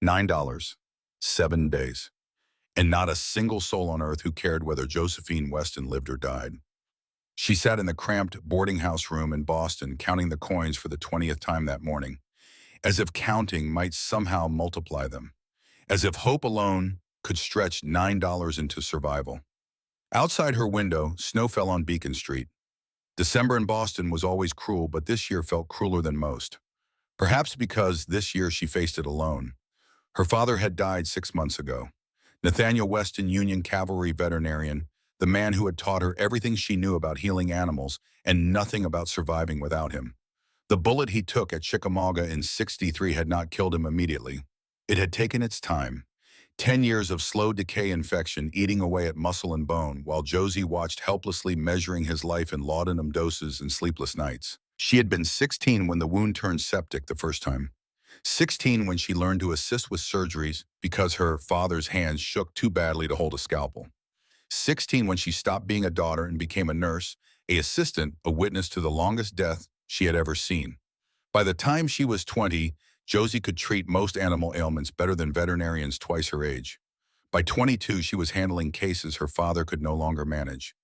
$9. 7 days. And not a single soul on earth who cared whether Josephine Weston lived or died. She sat in the cramped boarding house room in Boston counting the coins for the 20th time that morning, as if counting might somehow multiply them, as if hope alone could stretch $9 into survival. Outside her window, snow fell on Beacon Street. December in Boston was always cruel, but this year felt crueler than most. Perhaps because this year she faced it alone. Her father had died 6 months ago. Nathaniel Weston, Union Cavalry veterinarian, the man who had taught her everything she knew about healing animals and nothing about surviving without him. The bullet he took at Chickamauga in '63 had not killed him immediately. It had taken its time. 10 years of slow decay infection eating away at muscle and bone while Josie watched helplessly measuring his life in laudanum doses and sleepless nights. She had been 16 when the wound turned septic the first time. 16 when she learned to assist with surgeries because her father's hands shook too badly to hold a scalpel. 16 when she stopped being a daughter and became a nurse, an assistant, a witness to the longest death she had ever seen. By the time she was 20, Josie could treat most animal ailments better than veterinarians twice her age. By 22, she was handling cases her father could no longer manage.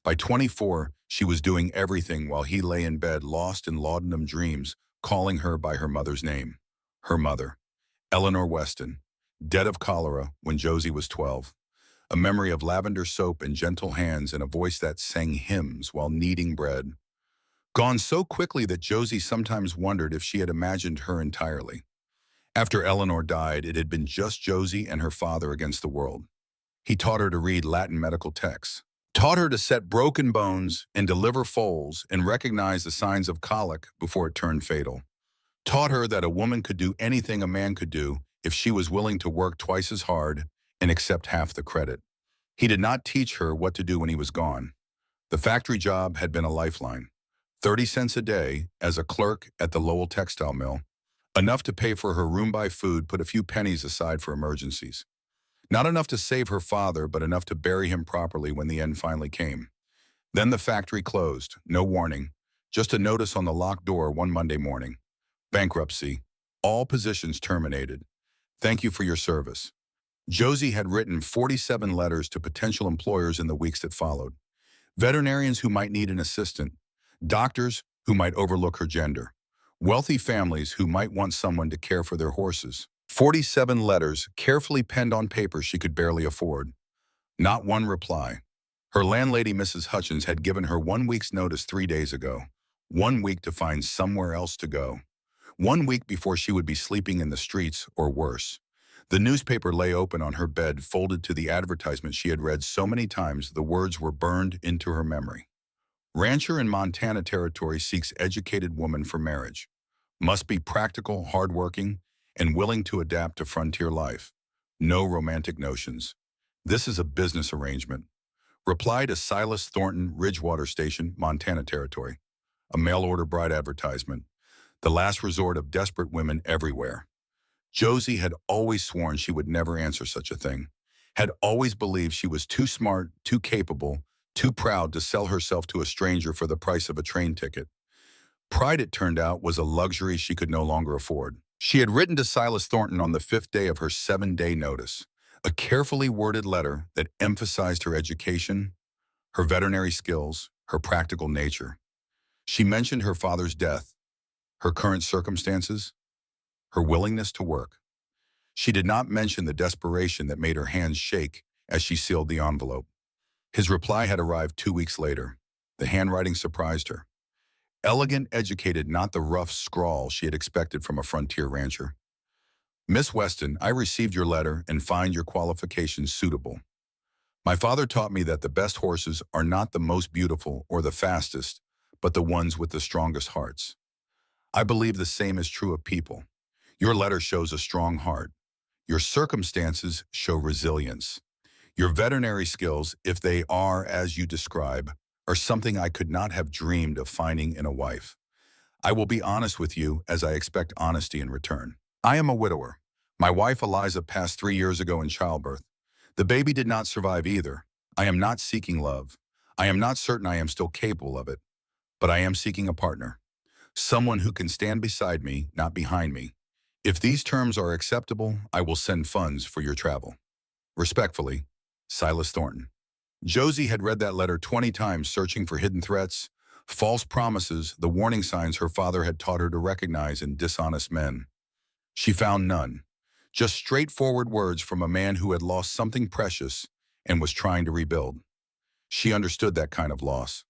By 24, she was doing everything while he lay in bed lost in laudanum dreams, calling her by her mother's name. Her mother, Eleanor Weston, dead of cholera when Josie was 12. A memory of lavender soap and gentle hands and a voice that sang hymns while kneading bread. Gone so quickly that Josie sometimes wondered if she had imagined her entirely. After Eleanor died, it had been just Josie and her father against the world. He taught her to read Latin medical texts, taught her to set broken bones and deliver foals and recognize the signs of colic before it turned fatal. Taught her that a woman could do anything a man could do if she was willing to work twice as hard and accept half the credit. He did not teach her what to do when he was gone. The factory job had been a lifeline. 30 cents a day as a clerk at the Lowell textile mill, enough to pay for her room-buy food, put a few pennies aside for emergencies. Not enough to save her father, but enough to bury him properly when the end finally came. Then the factory closed, no warning, just a notice on the locked door one Monday morning. Bankruptcy. All positions terminated. Thank you for your service. Josie had written 47 letters to potential employers in the weeks that followed. Veterinarians who might need an assistant, doctors who might overlook her gender, wealthy families who might want someone to care for their horses. 47 letters carefully penned on paper she could barely afford. Not one reply. Her landlady, Mrs. Hutchins, had given her 1 week's notice 3 days ago. 1 week to find somewhere else to go. 1 week before she would be sleeping in the streets or worse. The newspaper lay open on her bed, folded to the advertisement she had read so many times the words were burned into her memory. Rancher in Montana Territory seeks educated woman for marriage. Must be practical, hardworking, and willing to adapt to frontier life. No romantic notions. This is a business arrangement. Reply to Silas Thornton, Ridgewater Station, Montana Territory. A mail-order bride advertisement. The last resort of desperate women everywhere. Josie had always sworn she would never answer such a thing. Had always believed she was too smart, too capable, too proud to sell herself to a stranger for the price of a train ticket. Pride, it turned out, was a luxury she could no longer afford. She had written to Silas Thornton on the 5th day of her 7-day notice, a carefully worded letter that emphasized her education, her veterinary skills, her practical nature. She mentioned her father's death, her current circumstances, her willingness to work. She did not mention the desperation that made her hands shake as she sealed the envelope. His reply had arrived 2 weeks later. The handwriting surprised her. Elegant, educated, not the rough scrawl she had expected from a frontier rancher. Miss Weston, I received your letter and find your qualifications suitable. My father taught me that the best horses are not the most beautiful or the fastest, but the ones with the strongest hearts. I believe the same is true of people. Your letter shows a strong heart. Your circumstances show resilience. Your veterinary skills, if they are as you describe, are something I could not have dreamed of finding in a wife. I will be honest with you as I expect honesty in return. I am a widower. My wife Eliza passed 3 years ago in childbirth. The baby did not survive either. I am not seeking love. I am not certain I am still capable of it. But I am seeking a partner. Someone who can stand beside me, not behind me. If these terms are acceptable, I will send funds for your travel. Respectfully, Silas Thornton. Josie had read that letter 20 times, searching for hidden threats, false promises, the warning signs her father had taught her to recognize in dishonest men. She found none, just straightforward words from a man who had lost something precious and was trying to rebuild. She understood that kind of loss.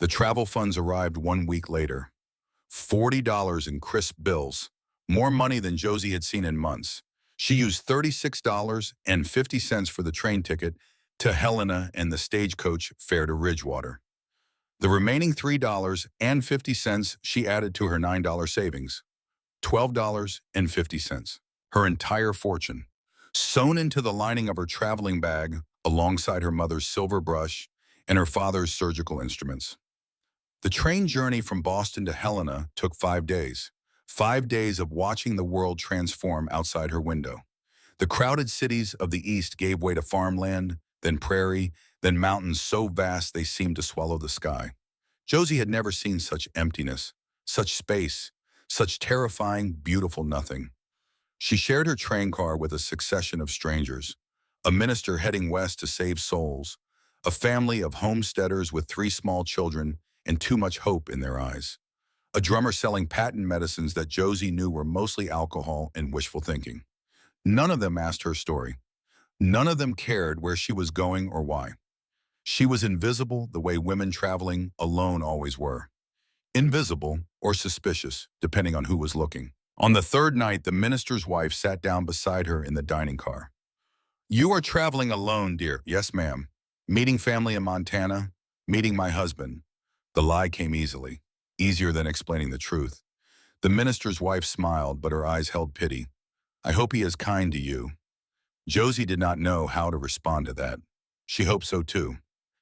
The travel funds arrived 1 week later. $40 in crisp bills, more money than Josie had seen in months. She used $36.50 for the train ticket to Helena and the stagecoach fare to Ridgewater. The remaining $3.50 she added to her $9 savings, $12.50, her entire fortune, sewn into the lining of her traveling bag alongside her mother's silver brush and her father's surgical instruments. The train journey from Boston to Helena took 5 days. 5 days of watching the world transform outside her window. The crowded cities of the East gave way to farmland, then prairie, then mountains so vast they seemed to swallow the sky. Josie had never seen such emptiness, such space, such terrifying, beautiful nothing. She shared her train car with a succession of strangers, a minister heading west to save souls, a family of homesteaders with 3 small children and too much hope in their eyes, a drummer selling patent medicines that Josie knew were mostly alcohol and wishful thinking. None of them asked her story. None of them cared where she was going or why. She was invisible the way women traveling alone always were. Invisible or suspicious, depending on who was looking. On the 3rd night, the minister's wife sat down beside her in the dining car. "You are traveling alone, dear." "Yes, ma'am." "Meeting family in Montana?" "Meeting my husband." The lie came easily, easier than explaining the truth. The minister's wife smiled, but her eyes held pity. "I hope he is kind to you." Josie did not know how to respond to that. She hoped so too.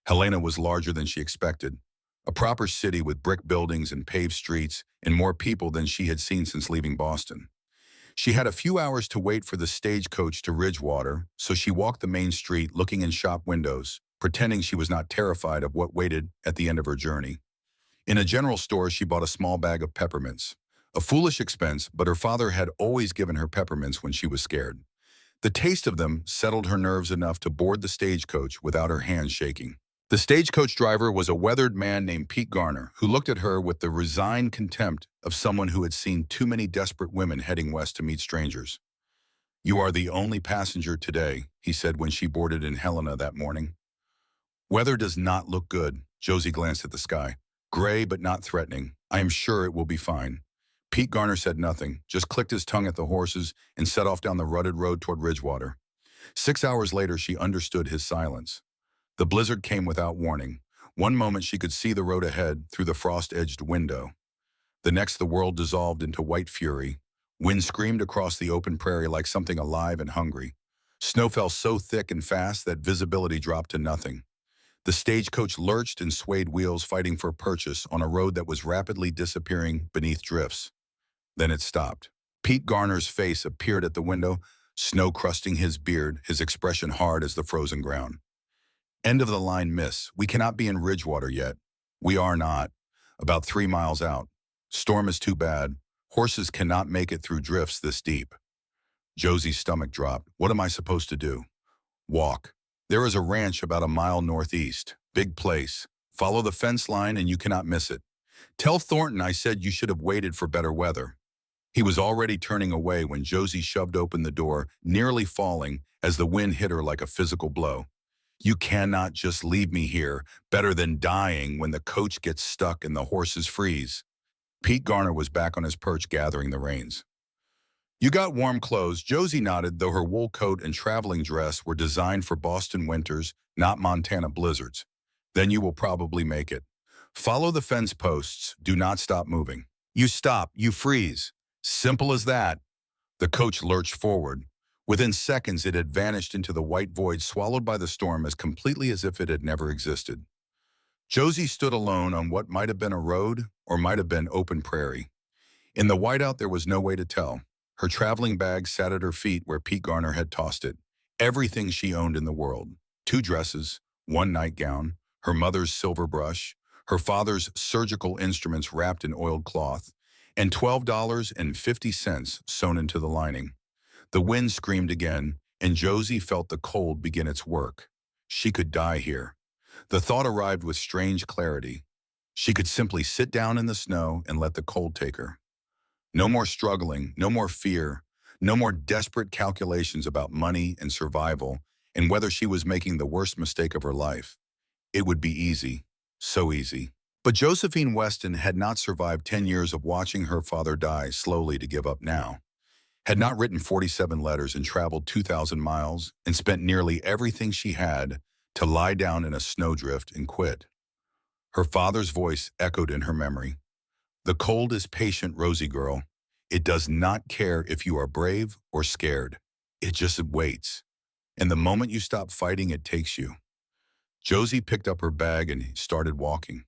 Helena was larger than she expected. A proper city with brick buildings and paved streets and more people than she had seen since leaving Boston. She had a few hours to wait for the stagecoach to Ridgewater, so she walked the main street looking in shop windows, pretending she was not terrified of what waited at the end of her journey. In a general store, she bought a small bag of peppermints. A foolish expense, but her father had always given her peppermints when she was scared. The taste of them settled her nerves enough to board the stagecoach without her hands shaking. The stagecoach driver was a weathered man named Pete Garner, who looked at her with the resigned contempt of someone who had seen too many desperate women heading west to meet strangers. "You are the only passenger today," he said when she boarded in Helena that morning. "Weather does not look good." Josie glanced at the sky. "Gray but not threatening. I am sure it will be fine." Pete Garner said nothing, just clicked his tongue at the horses and set off down the rutted road toward Ridgewater. 6 hours later, she understood his silence. The blizzard came without warning. One moment she could see the road ahead through the frost-edged window. The next, the world dissolved into white fury. Wind screamed across the open prairie like something alive and hungry. Snow fell so thick and fast that visibility dropped to nothing. The stagecoach lurched and swayed wheels, fighting for purchase on a road that was rapidly disappearing beneath drifts. Then it stopped. Pete Garner's face appeared at the window, snow crusting his beard, his expression hard as the frozen ground. "End of the line, miss. We cannot be in Ridgewater yet." "We are not. About 3 miles out. Storm is too bad. Horses cannot make it through drifts this deep." Josie's stomach dropped. "What am I supposed to do?" "Walk. There is a ranch about a mile northeast. Big place. Follow the fence line and you cannot miss it. Tell Thornton I said you should have waited for better weather." He was already turning away when Josie shoved open the door, nearly falling as the wind hit her like a physical blow. "You cannot just leave me here. Better than dying when the coach gets stuck and the horses freeze." Pete Garner was back on his perch gathering the reins. "You got warm clothes." Josie nodded, though her wool coat and traveling dress were designed for Boston winters, not Montana blizzards. "Then you will probably make it. Follow the fence posts. Do not stop moving. You stop, you freeze. Simple as that." The coach lurched forward. Within seconds, it had vanished into the white void, swallowed by the storm as completely as if it had never existed. Josie stood alone on what might have been a road or might have been open prairie. In the whiteout, there was no way to tell. Her traveling bag sat at her feet where Pete Garner had tossed it. Everything she owned in the world. 2 dresses, 1 nightgown, her mother's silver brush, her father's surgical instruments wrapped in oiled cloth, and $12.50 sewn into the lining. The wind screamed again, and Josie felt the cold begin its work. She could die here. The thought arrived with strange clarity. She could simply sit down in the snow and let the cold take her. No more struggling, no more fear, no more desperate calculations about money and survival and whether she was making the worst mistake of her life. It would be easy, so easy. But Josephine Weston had not survived 10 years of watching her father die slowly to give up now, had not written 47 letters and traveled 2,000 miles and spent nearly everything she had to lie down in a snowdrift and quit. Her father's voice echoed in her memory. The cold is patient, Rosie girl. It does not care if you are brave or scared. It just waits. And the moment you stop fighting, it takes you. Josie picked up her bag and started walking.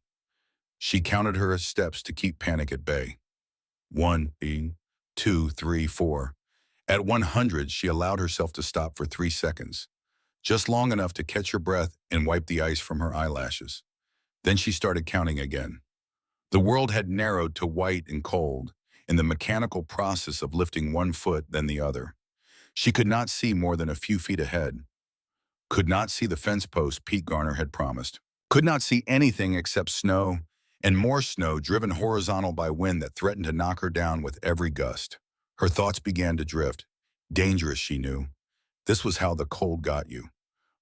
She counted her steps to keep panic at bay. 1, 2, 3, 4. At 100, she allowed herself to stop for 3 seconds, just long enough to catch her breath and wipe the ice from her eyelashes. Then she started counting again. The world had narrowed to white and cold, in the mechanical process of lifting one foot then the other. She could not see more than a few feet ahead. Could not see the fence post Pete Garner had promised. Could not see anything except snow, and more snow driven horizontal by wind that threatened to knock her down with every gust. Her thoughts began to drift. Dangerous, she knew. This was how the cold got you.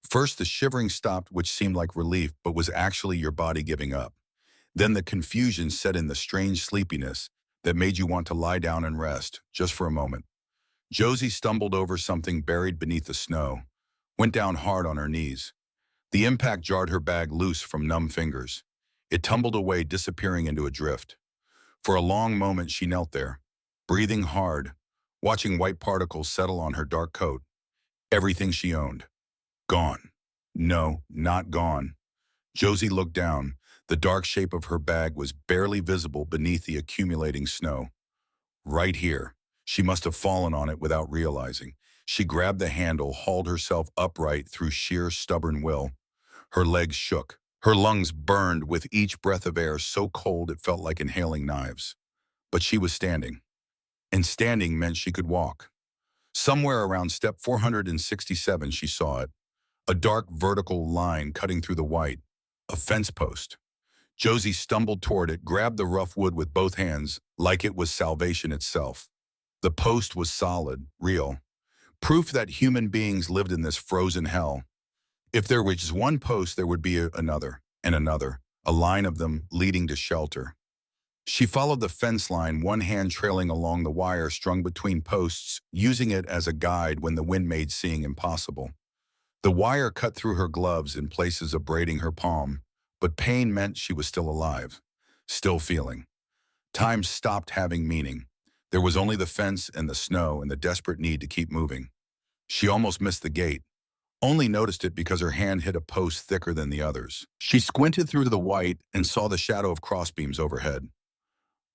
First, the shivering stopped, which seemed like relief, but was actually your body giving up. Then the confusion set in, the strange sleepiness that made you want to lie down and rest, just for a moment. Josie stumbled over something buried beneath the snow, went down hard on her knees. The impact jarred her bag loose from numb fingers. It tumbled away, disappearing into a drift. For a long moment she knelt there, breathing hard, watching white particles settle on her dark coat. Everything she owned. Gone. No, not gone. Josie looked down. The dark shape of her bag was barely visible beneath the accumulating snow. Right here. She must have fallen on it without realizing. She grabbed the handle, hauled herself upright through sheer stubborn will. Her legs shook. Her lungs burned with each breath of air so cold it felt like inhaling knives. But she was standing. And standing meant she could walk. Somewhere around step 467 she saw it. A dark vertical line cutting through the white. A fence post. Josie stumbled toward it, grabbed the rough wood with both hands, like it was salvation itself. The post was solid, real. Proof that human beings lived in this frozen hell. If there was one post, there would be another, and another, a line of them leading to shelter. She followed the fence line, one hand trailing along the wire strung between posts, using it as a guide when the wind made seeing impossible. The wire cut through her gloves in places, abrading her palm, but pain meant she was still alive, still feeling. Time stopped having meaning. There was only the fence and the snow and the desperate need to keep moving. She almost missed the gate, only noticed it because her hand hit a post thicker than the others. She squinted through the white and saw the shadow of crossbeams overhead.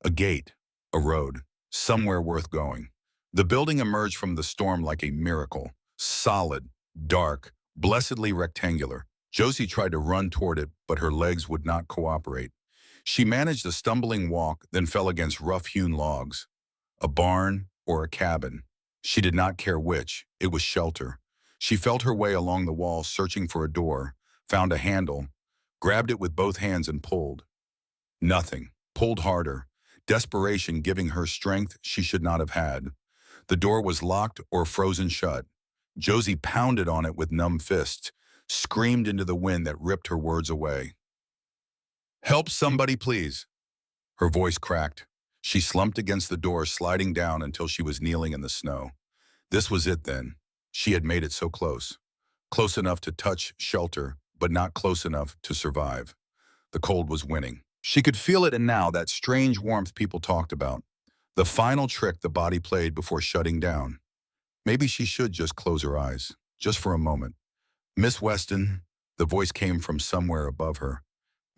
A gate, a road, somewhere worth going. The building emerged from the storm like a miracle, solid, dark, blessedly rectangular. Josie tried to run toward it, but her legs would not cooperate. She managed a stumbling walk, then fell against rough-hewn logs. A barn or a cabin. She did not care which. It was shelter. She felt her way along the wall, searching for a door, found a handle, grabbed it with both hands and pulled. Nothing. Pulled harder. Desperation giving her strength she should not have had. The door was locked or frozen shut. Josie pounded on it with numb fists, screamed into the wind that ripped her words away. "Help somebody, please." Her voice cracked. She slumped against the door, sliding down until she was kneeling in the snow. This was it then. She had made it so close. Close enough to touch shelter, but not close enough to survive. The cold was winning. She could feel it, and now that strange warmth people talked about. The final trick the body played before shutting down. Maybe she should just close her eyes, just for a moment. "Miss Weston," the voice came from somewhere above her.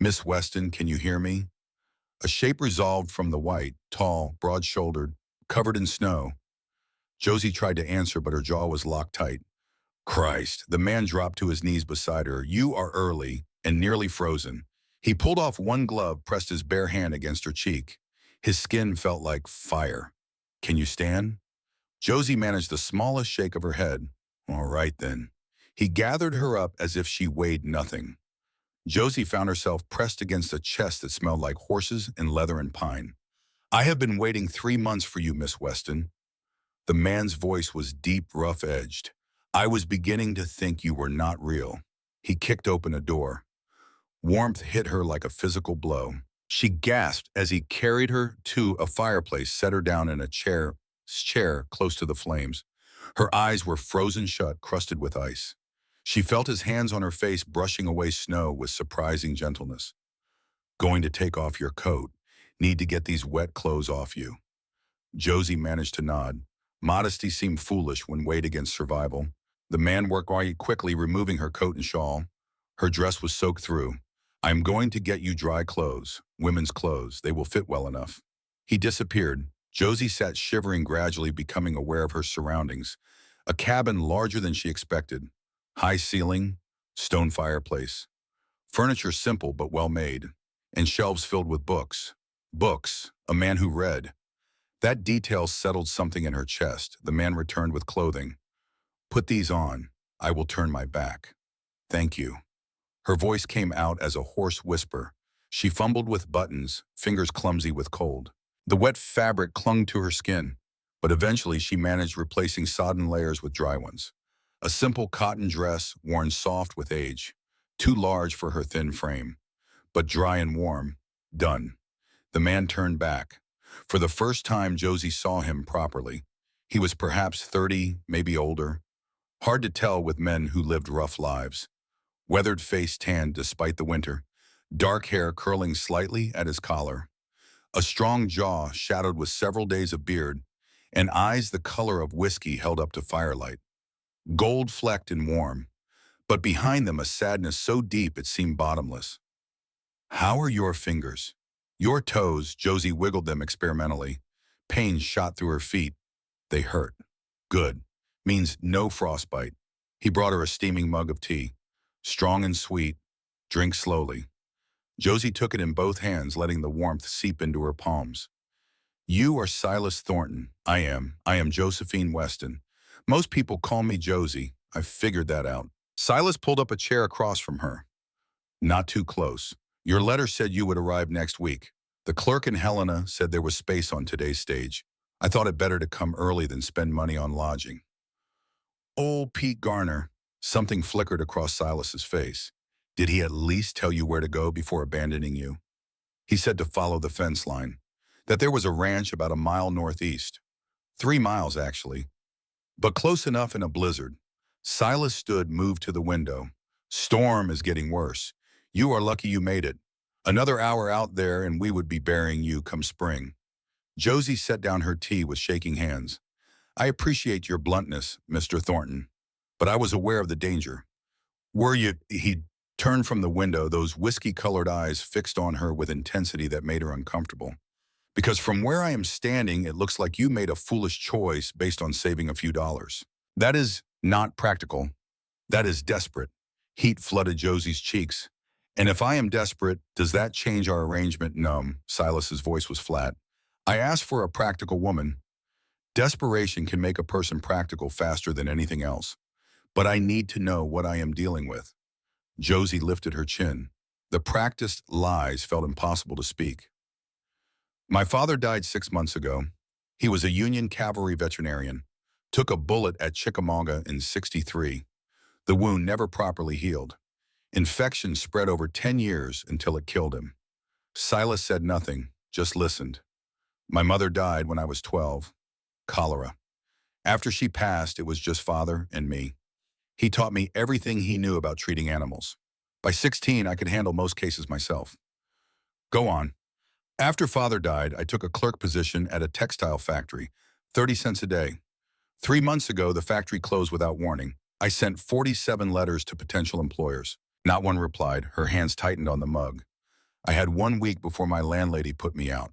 "Miss Weston, can you hear me?" A shape resolved from the white, tall, broad-shouldered, covered in snow. Josie tried to answer, but her jaw was locked tight. Christ, the man dropped to his knees beside her. "You are early and nearly frozen." He pulled off one glove, pressed his bare hand against her cheek. His skin felt like fire. Can you stand? Josie managed the smallest shake of her head. All right then. He gathered her up as if she weighed nothing. Josie found herself pressed against a chest that smelled like horses and leather and pine. I have been waiting 3 months for you, Miss Weston. The man's voice was deep, rough-edged. I was beginning to think you were not real. He kicked open a door. Warmth hit her like a physical blow. She gasped as he carried her to a fireplace, set her down in a chair close to the flames. Her eyes were frozen shut, crusted with ice. She felt his hands on her face brushing away snow with surprising gentleness. Going to take off your coat. Need to get these wet clothes off you. Josie managed to nod. Modesty seemed foolish when weighed against survival. The man worked quickly, removing her coat and shawl. Her dress was soaked through. I'm going to get you dry clothes, women's clothes. They will fit well enough. He disappeared. Josie sat shivering, gradually becoming aware of her surroundings. A cabin larger than she expected. High ceiling, stone fireplace. Furniture simple but well made. And shelves filled with books. Books, a man who read. That detail settled something in her chest. The man returned with clothing. Put these on. I will turn my back. Thank you. Her voice came out as a hoarse whisper. She fumbled with buttons, fingers clumsy with cold. The wet fabric clung to her skin, but eventually she managed replacing sodden layers with dry ones. A simple cotton dress, worn soft with age. Too large for her thin frame, but dry and warm. Done. The man turned back. For the first time, Josie saw him properly. He was perhaps 30, maybe older. Hard to tell with men who lived rough lives. Weathered face tanned despite the winter. Dark hair curling slightly at his collar. A strong jaw shadowed with several days of beard, and eyes the color of whiskey held up to firelight. Gold-flecked and warm, but behind them a sadness so deep it seemed bottomless. How are your fingers? Your toes, Josie wiggled them experimentally. Pain shot through her feet. They hurt. Good. Means no frostbite. He brought her a steaming mug of tea. Strong and sweet. Drink slowly. Josie took it in both hands, letting the warmth seep into her palms. You are Silas Thornton. I am Josephine Weston. Most people call me Josie. I've figured that out. Silas pulled up a chair across from her. Not too close. Your letter said you would arrive next week. The clerk in Helena said there was space on today's stage. I thought it better to come early than spend money on lodging. Old Pete Garner. Something flickered across Silas's face. Did he at least tell you where to go before abandoning you? He said to follow the fence line. That there was a ranch about a mile northeast. 3 miles, actually. But close enough in a blizzard. Silas stood, moved to the window. Storm is getting worse. You are lucky you made it. Another hour out there and we would be burying you come spring. Josie set down her tea with shaking hands. I appreciate your bluntness, Mr. Thornton, but I was aware of the danger. Were you? He turned from the window, those whiskey-colored eyes fixed on her with intensity that made her uncomfortable. Because from where I am standing, it looks like you made a foolish choice based on saving a few dollars. That is not practical. That is desperate. Heat flooded Josie's cheeks. And if I am desperate, does that change our arrangement? No, Silas's voice was flat. I asked for a practical woman. Desperation can make a person practical faster than anything else. But I need to know what I am dealing with. Josie lifted her chin. The practiced lies felt impossible to speak. My father died 6 months ago. He was a Union cavalry veterinarian. Took a bullet at Chickamauga in '63. The wound never properly healed. Infection spread over 10 years until it killed him. Silas said nothing, just listened. My mother died when I was 12. Cholera. After she passed, it was just father and me. He taught me everything he knew about treating animals. By 16, I could handle most cases myself. Go on. After father died, I took a clerk position at a textile factory, 30 cents a day. 3 months ago, the factory closed without warning. I sent 47 letters to potential employers. Not one replied. Her hands tightened on the mug. I had 1 week before my landlady put me out.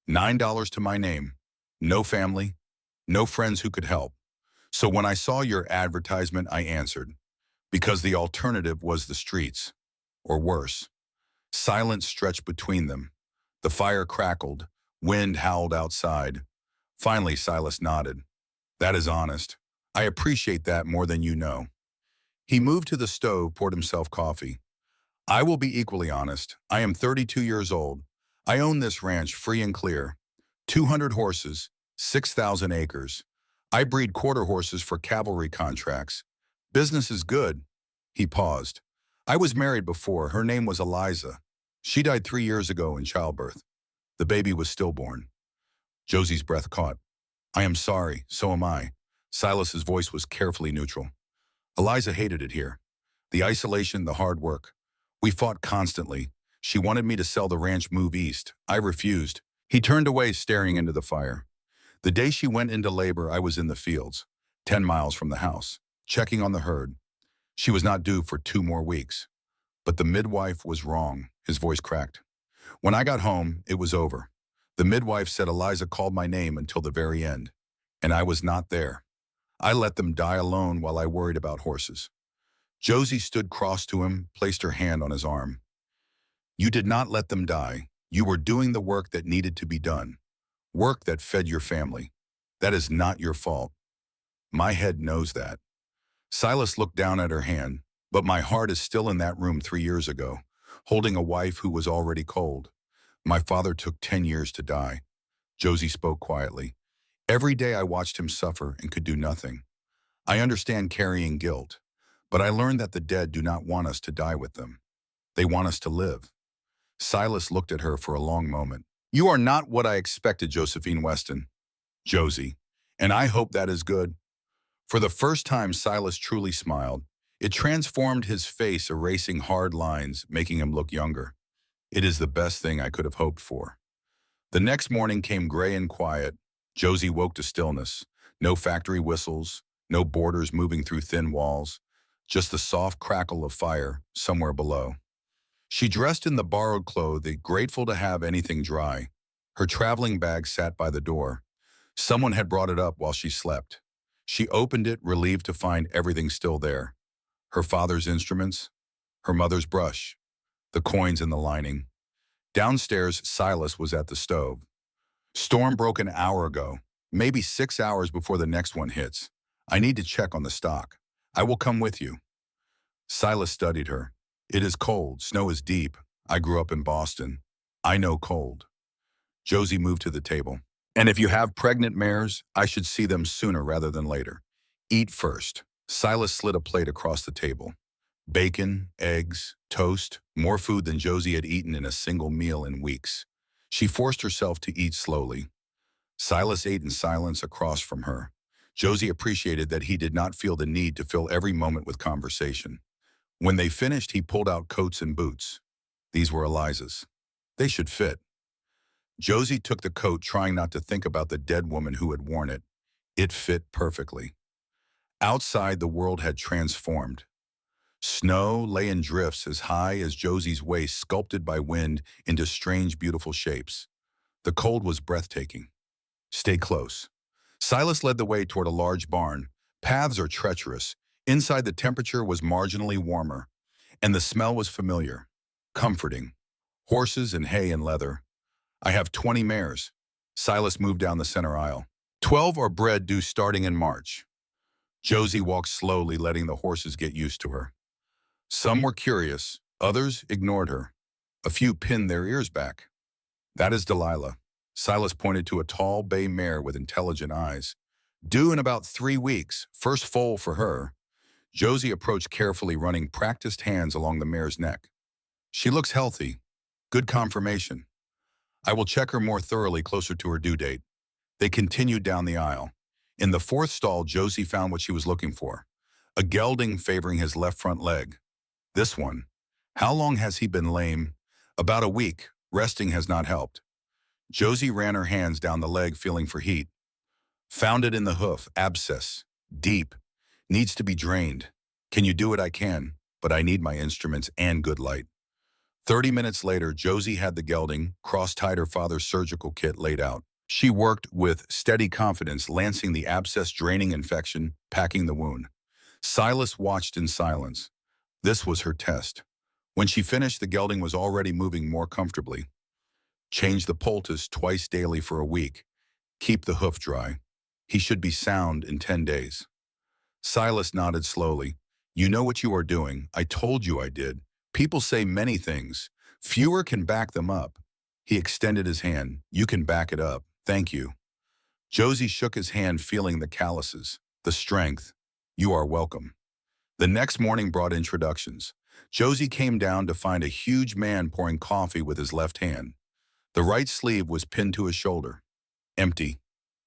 $9 to my name. No family. No friends who could help. So when I saw your advertisement, I answered. Because the alternative was the streets. Or worse. Silence stretched between them. The fire crackled. Wind howled outside. Finally, Silas nodded. That is honest. I appreciate that more than you know. He moved to the stove, poured himself coffee. I will be equally honest. I am 32 years old. I own this ranch free and clear. 200 horses, 6,000 acres. I breed quarter horses for cavalry contracts. Business is good. He paused. I was married before. Her name was Eliza. She died 3 years ago in childbirth. The baby was stillborn. Josie's breath caught. I am sorry, so am I. Silas's voice was carefully neutral. Eliza hated it here. The isolation, the hard work. We fought constantly. She wanted me to sell the ranch, move east. I refused. He turned away, staring into the fire. The day she went into labor, I was in the fields, 10 miles from the house, checking on the herd. She was not due for 2 more weeks. But the midwife was wrong. His voice cracked. When I got home, it was over. The midwife said Eliza called my name until the very end, and I was not there. I let them die alone while I worried about horses. Josie stood cross to him, placed her hand on his arm. You did not let them die. You were doing the work that needed to be done. Work that fed your family. That is not your fault. My head knows that. Silas looked down at her hand, but my heart is still in that room 3 years ago, holding a wife who was already cold. My father took 10 years to die. Josie spoke quietly. Every day I watched him suffer and could do nothing. I understand carrying guilt, but I learned that the dead do not want us to die with them. They want us to live. Silas looked at her for a long moment. You are not what I expected, Josephine Weston. Josie, and I hope that is good. For the first time, Silas truly smiled. It transformed his face, erasing hard lines, making him look younger. It is the best thing I could have hoped for. The next morning came gray and quiet. Josie woke to stillness. No factory whistles, no boarders moving through thin walls, just the soft crackle of fire somewhere below. She dressed in the borrowed clothing, grateful to have anything dry. Her traveling bag sat by the door. Someone had brought it up while she slept. She opened it, relieved to find everything still there. Her father's instruments, her mother's brush, the coins in the lining. Downstairs, Silas was at the stove. Storm broke an hour ago, maybe 6 hours before the next one hits. I need to check on the stock. I will come with you. Silas studied her. It is cold, snow is deep. I grew up in Boston. I know cold. Josie moved to the table. And if you have pregnant mares, I should see them sooner rather than later. Eat first. Silas slid a plate across the table. Bacon, eggs, toast, more food than Josie had eaten in a single meal in weeks. She forced herself to eat slowly. Silas ate in silence across from her. Josie appreciated that he did not feel the need to fill every moment with conversation. When they finished, he pulled out coats and boots. These were Eliza's. They should fit. Josie took the coat, trying not to think about the dead woman who had worn it. It fit perfectly. Outside, the world had transformed. Snow lay in drifts as high as Josie's waist, sculpted by wind into strange, beautiful shapes. The cold was breathtaking. Stay close. Silas led the way toward a large barn. Paths are treacherous. Inside, the temperature was marginally warmer, and the smell was familiar, comforting. Horses and hay and leather. I have 20 mares. Silas moved down the center aisle. 12 are bred due starting in March. Josie walked slowly, letting the horses get used to her. Some were curious, others ignored her. A few pinned their ears back. That is Delilah. Silas pointed to a tall bay mare with intelligent eyes. Due in about 3 weeks, first foal for her. Josie approached carefully, running practiced hands along the mare's neck. She looks healthy. Good confirmation. I will check her more thoroughly closer to her due date. They continued down the aisle. In the 4th stall, Josie found what she was looking for. A gelding favoring his left front leg. This one. How long has he been lame? About a week. Resting has not helped. Josie ran her hands down the leg, feeling for heat. Found it in the hoof. Abscess. Deep. Needs to be drained. Can you do it? I can, but I need my instruments and good light. 30 minutes later, Josie had the gelding, cross-tied her father's surgical kit laid out. She worked with steady confidence, lancing the abscess, draining infection, packing the wound. Silas watched in silence. This was her test. When she finished, the gelding was already moving more comfortably. Change the poultice twice daily for a week. Keep the hoof dry. He should be sound in 10 days. Silas nodded slowly. You know what you are doing. I told you I did. People say many things. Fewer can back them up. He extended his hand. You can back it up. Thank you. Josie shook his hand, feeling the calluses, the strength. You are welcome. The next morning brought introductions. Josie came down to find a huge man pouring coffee with his left hand. The right sleeve was pinned to his shoulder. Empty.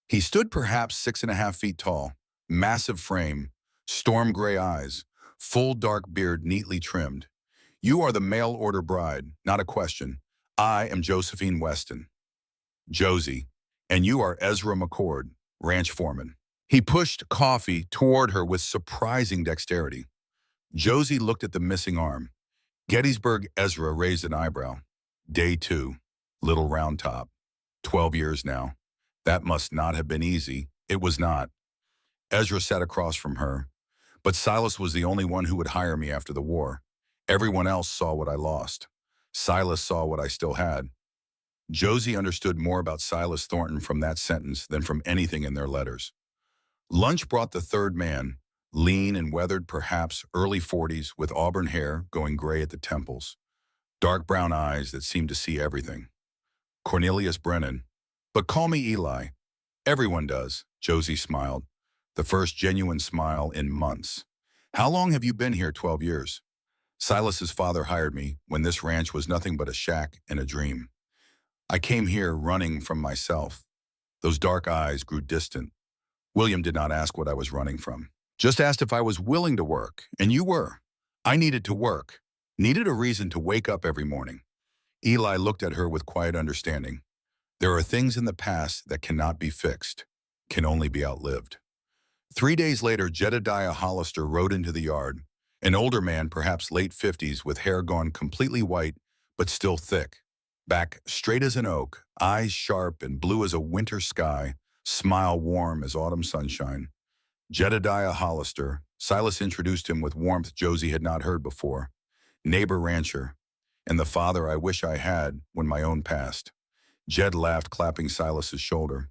He stood perhaps 6.5 feet tall, massive frame, storm gray eyes, full dark beard neatly trimmed. You are the mail-order bride, not a question. I am Josephine Weston. Josie. And you are Ezra McCord, ranch foreman. He pushed coffee toward her with surprising dexterity. Josie looked at the missing arm. Gettysburg Ezra raised an eyebrow. Day 2. Little Round Top. 12 years now. That must not have been easy. It was not. Ezra sat across from her. But Silas was the only one who would hire me after the war. Everyone else saw what I lost. Silas saw what I still had. Josie understood more about Silas Thornton from that sentence than from anything in their letters. Lunch brought the third man, lean and weathered, perhaps early 40s, with auburn hair going gray at the temples, dark brown eyes that seemed to see everything. Cornelius Brennan. But call me Eli. Everyone does, Josie smiled, the first genuine smile in months. How long have you been here? 12 years. Silas's father hired me when this ranch was nothing but a shack and a dream. I came here running from myself. Those dark eyes grew distant. William did not ask what I was running from. Just asked if I was willing to work, and you were. I needed to work, needed a reason to wake up every morning. Eli looked at her with quiet understanding. There are things in the past that cannot be fixed, can only be outlived. 3 days later, Jedediah Hollister rode into the yard, an older man, perhaps late 50s, with hair gone completely white, but still thick. Back straight as an oak, eyes sharp and blue as a winter sky, smile warm as autumn sunshine. Jedediah Hollister, Silas introduced him with warmth Josie had not heard before. Neighbor rancher, and the father I wish I had when my own passed. Jed laughed, clapping Silas's shoulder.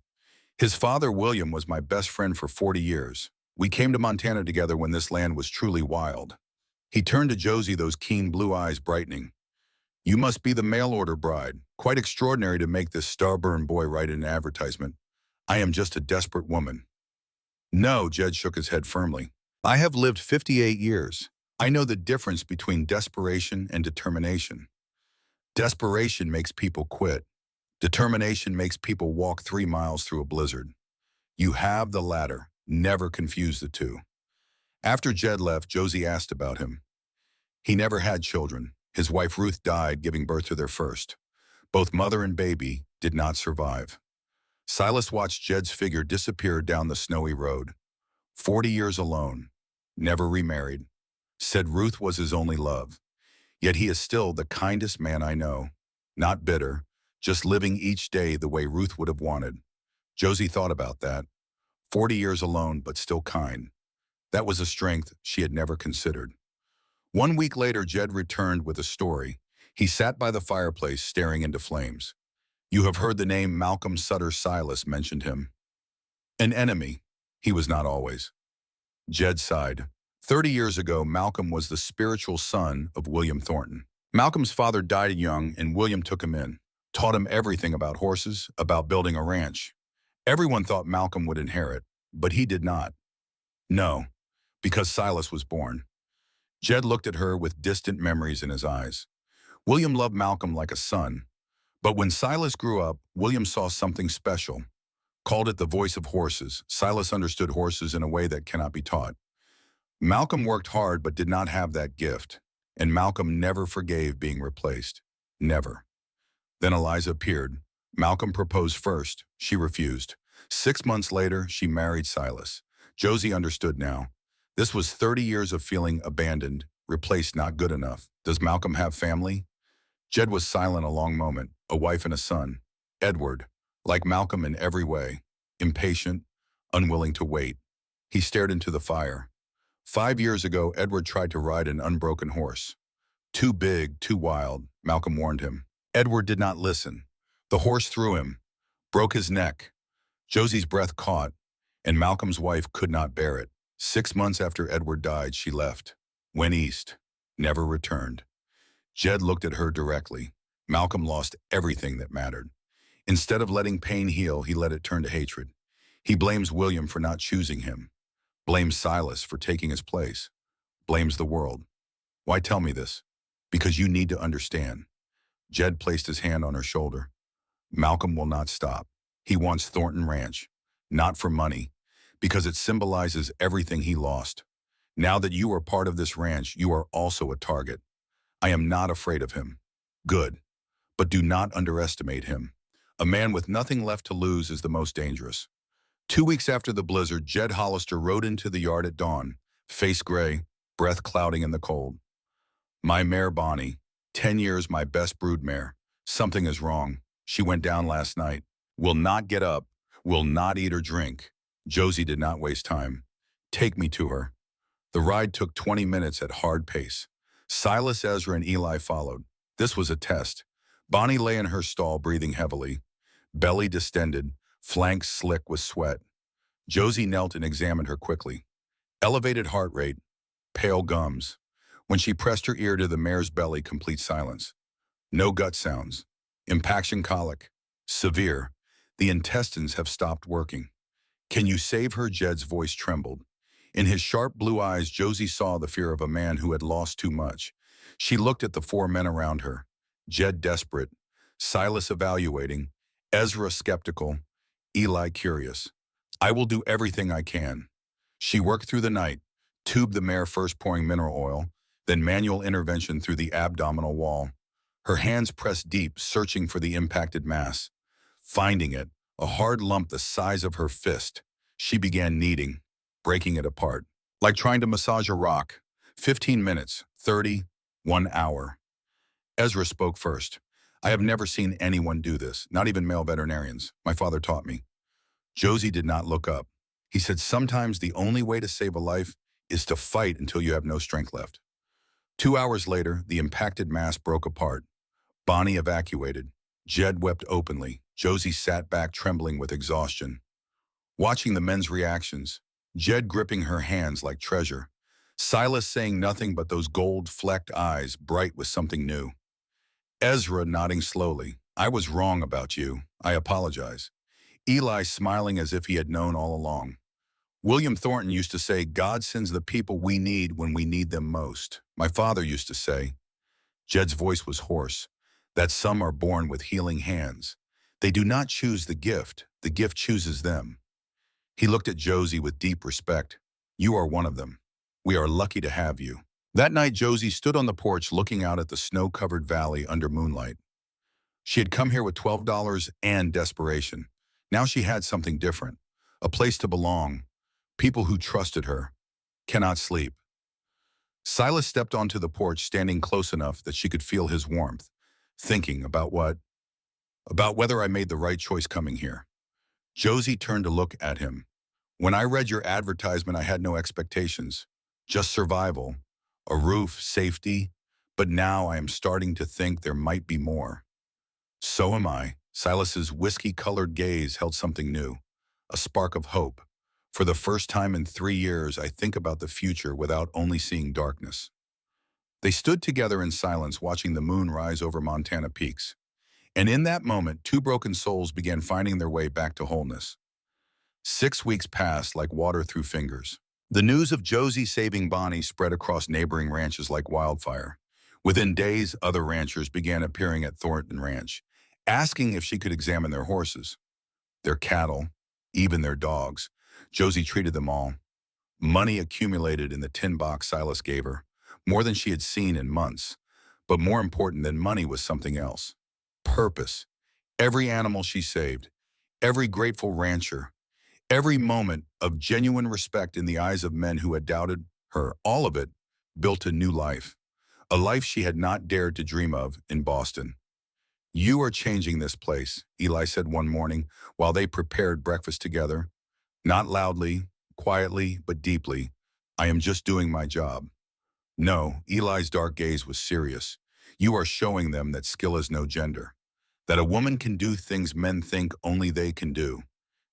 His father, William, was my best friend for 40 years. We came to Montana together when this land was truly wild. He turned to Josie, those keen blue eyes brightening. You must be the mail-order bride. Quite extraordinary to make this stubborn boy write an advertisement. I am just a desperate woman. No, Jed shook his head firmly. I have lived 58 years. I know the difference between desperation and determination. Desperation makes people quit. Determination makes people walk 3 miles through a blizzard. You have the latter. Never confuse the two. After Jed left, Josie asked about him. He never had children. His wife Ruth died giving birth to their first. Both mother and baby did not survive. Silas watched Jed's figure disappear down the snowy road. 40 years alone, never remarried. Said Ruth was his only love. Yet he is still the kindest man I know. Not bitter, just living each day the way Ruth would have wanted. Josie thought about that. 40 years alone, but still kind. That was a strength she had never considered. 1 week later, Jed returned with a story. He sat by the fireplace, staring into flames. You have heard the name Malcolm Sutter. Silas mentioned him. An enemy. He was not always. Jed sighed. 30 years ago, Malcolm was the spiritual son of William Thornton. Malcolm's father died young, and William took him in. Taught him everything about horses, about building a ranch. Everyone thought Malcolm would inherit, but he did not. No, because Silas was born. Jed looked at her with distant memories in his eyes. William loved Malcolm like a son, but when Silas grew up, William saw something special. Called it the voice of horses. Silas understood horses in a way that cannot be taught. Malcolm worked hard but did not have that gift, and Malcolm never forgave being replaced. Never. Then Eliza appeared. Malcolm proposed first. She refused. 6 months later, she married Silas. Josie understood now. This was 30 years of feeling abandoned, replaced, not good enough. Does Malcolm have family? Jed was silent a long moment. A wife and a son. Edward, like Malcolm in every way, impatient, unwilling to wait. He stared into the fire. 5 years ago, Edward tried to ride an unbroken horse. Too big, too wild, Malcolm warned him. Edward did not listen. The horse threw him, broke his neck. Josie's breath caught, and Malcolm's wife could not bear it. 6 months after Edward died, she left, went east, never returned. Jed looked at her directly. Malcolm lost everything that mattered. Instead of letting pain heal, he let it turn to hatred. He blames William for not choosing him, blames Silas for taking his place, blames the world. Why tell me this? Because you need to understand. Jed placed his hand on her shoulder. Malcolm will not stop. He wants Thornton Ranch, not for money, because it symbolizes everything he lost. Now that you are part of this ranch, you are also a target. I am not afraid of him. Good. But do not underestimate him. A man with nothing left to lose is the most dangerous. 2 weeks after the blizzard, Jed Hollister rode into the yard at dawn, face gray, breath clouding in the cold. My mare Bonnie, 10 years my best brood mare. Something is wrong. She went down last night. Will not get up, will not eat or drink. Josie did not waste time. Take me to her. The ride took 20 minutes at hard pace. Silas, Ezra, and Eli followed. This was a test. Bonnie lay in her stall, breathing heavily, belly distended, flanks slick with sweat. Josie knelt and examined her quickly. Elevated heart rate, pale gums. When she pressed her ear to the mare's belly, complete silence. No gut sounds. Impaction colic. Severe. The intestines have stopped working. Can you save her? Jed's voice trembled. In his sharp blue eyes, Josie saw the fear of a man who had lost too much. She looked at the 4 men around her. Jed desperate, Silas evaluating, Ezra skeptical, Eli curious. I will do everything I can. She worked through the night, tubed the mare, first pouring mineral oil, then manual intervention through the abdominal wall. Her hands pressed deep, searching for the impacted mass. Finding it, a hard lump the size of her fist, she began kneading, breaking it apart. Like trying to massage a rock. 15 minutes, 30, 1 hour. Ezra spoke first. I have never seen anyone do this, not even male veterinarians. My father taught me. Josie did not look up. He said sometimes the only way to save a life is to fight until you have no strength left. 2 hours later, the impacted mass broke apart. Bonnie evacuated. Jed wept openly. Josie sat back, trembling with exhaustion. Watching the men's reactions, Jed gripping her hands like treasure. Silas saying nothing but those gold-flecked eyes, bright with something new. Ezra nodding slowly. I was wrong about you. I apologize. Eli smiling as if he had known all along. William Thornton used to say, God sends the people we need when we need them most. My father used to say. Jed's voice was hoarse, that some are born with healing hands. They do not choose the gift chooses them. He looked at Josie with deep respect. You are one of them. We are lucky to have you. That night, Josie stood on the porch looking out at the snow-covered valley under moonlight. She had come here with $12 and desperation. Now she had something different, a place to belong, people who trusted her. Cannot sleep. Silas stepped onto the porch, standing close enough that she could feel his warmth, thinking about what? About whether I made the right choice coming here. Josie turned to look at him. When I read your advertisement, I had no expectations, just survival, a roof, safety, but now I am starting to think there might be more. So am I. Silas's whiskey-colored gaze held something new, a spark of hope. For the first time in 3 years, I think about the future without only seeing darkness. They stood together in silence, watching the moon rise over Montana peaks. And in that moment, 2 broken souls began finding their way back to wholeness. 6 weeks passed like water through fingers. The news of Josie saving Bonnie spread across neighboring ranches like wildfire. Within days, other ranchers began appearing at Thornton Ranch, asking if she could examine their horses, their cattle, even their dogs. Josie treated them all. Money accumulated in the tin box Silas gave her, more than she had seen in months. But more important than money was something else. Purpose. Every animal she saved, every grateful rancher, every moment of genuine respect in the eyes of men who had doubted her, all of it built a new life, a life she had not dared to dream of in Boston. You are changing this place, Eli said one morning while they prepared breakfast together. Not loudly, quietly, but deeply. I am just doing my job. No, Eli's dark gaze was serious. You are showing them that skill has no gender. That a woman can do things men think only they can do.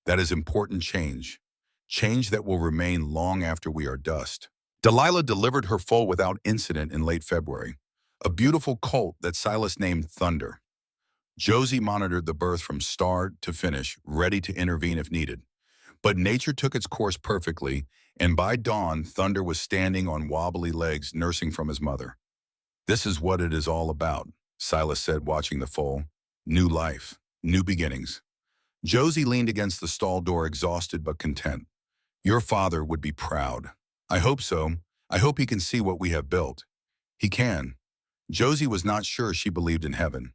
That is important change. Change that will remain long after we are dust. Delilah delivered her foal without incident in late February. A beautiful colt that Silas named Thunder. Josie monitored the birth from start to finish, ready to intervene if needed. But nature took its course perfectly, and by dawn, Thunder was standing on wobbly legs, nursing from his mother. This is what it is all about, Silas said, watching the foal. New life, new beginnings. Josie leaned against the stall door, exhausted but content. Your father would be proud. I hope so. I hope he can see what we have built. He can. Josie was not sure she believed in heaven,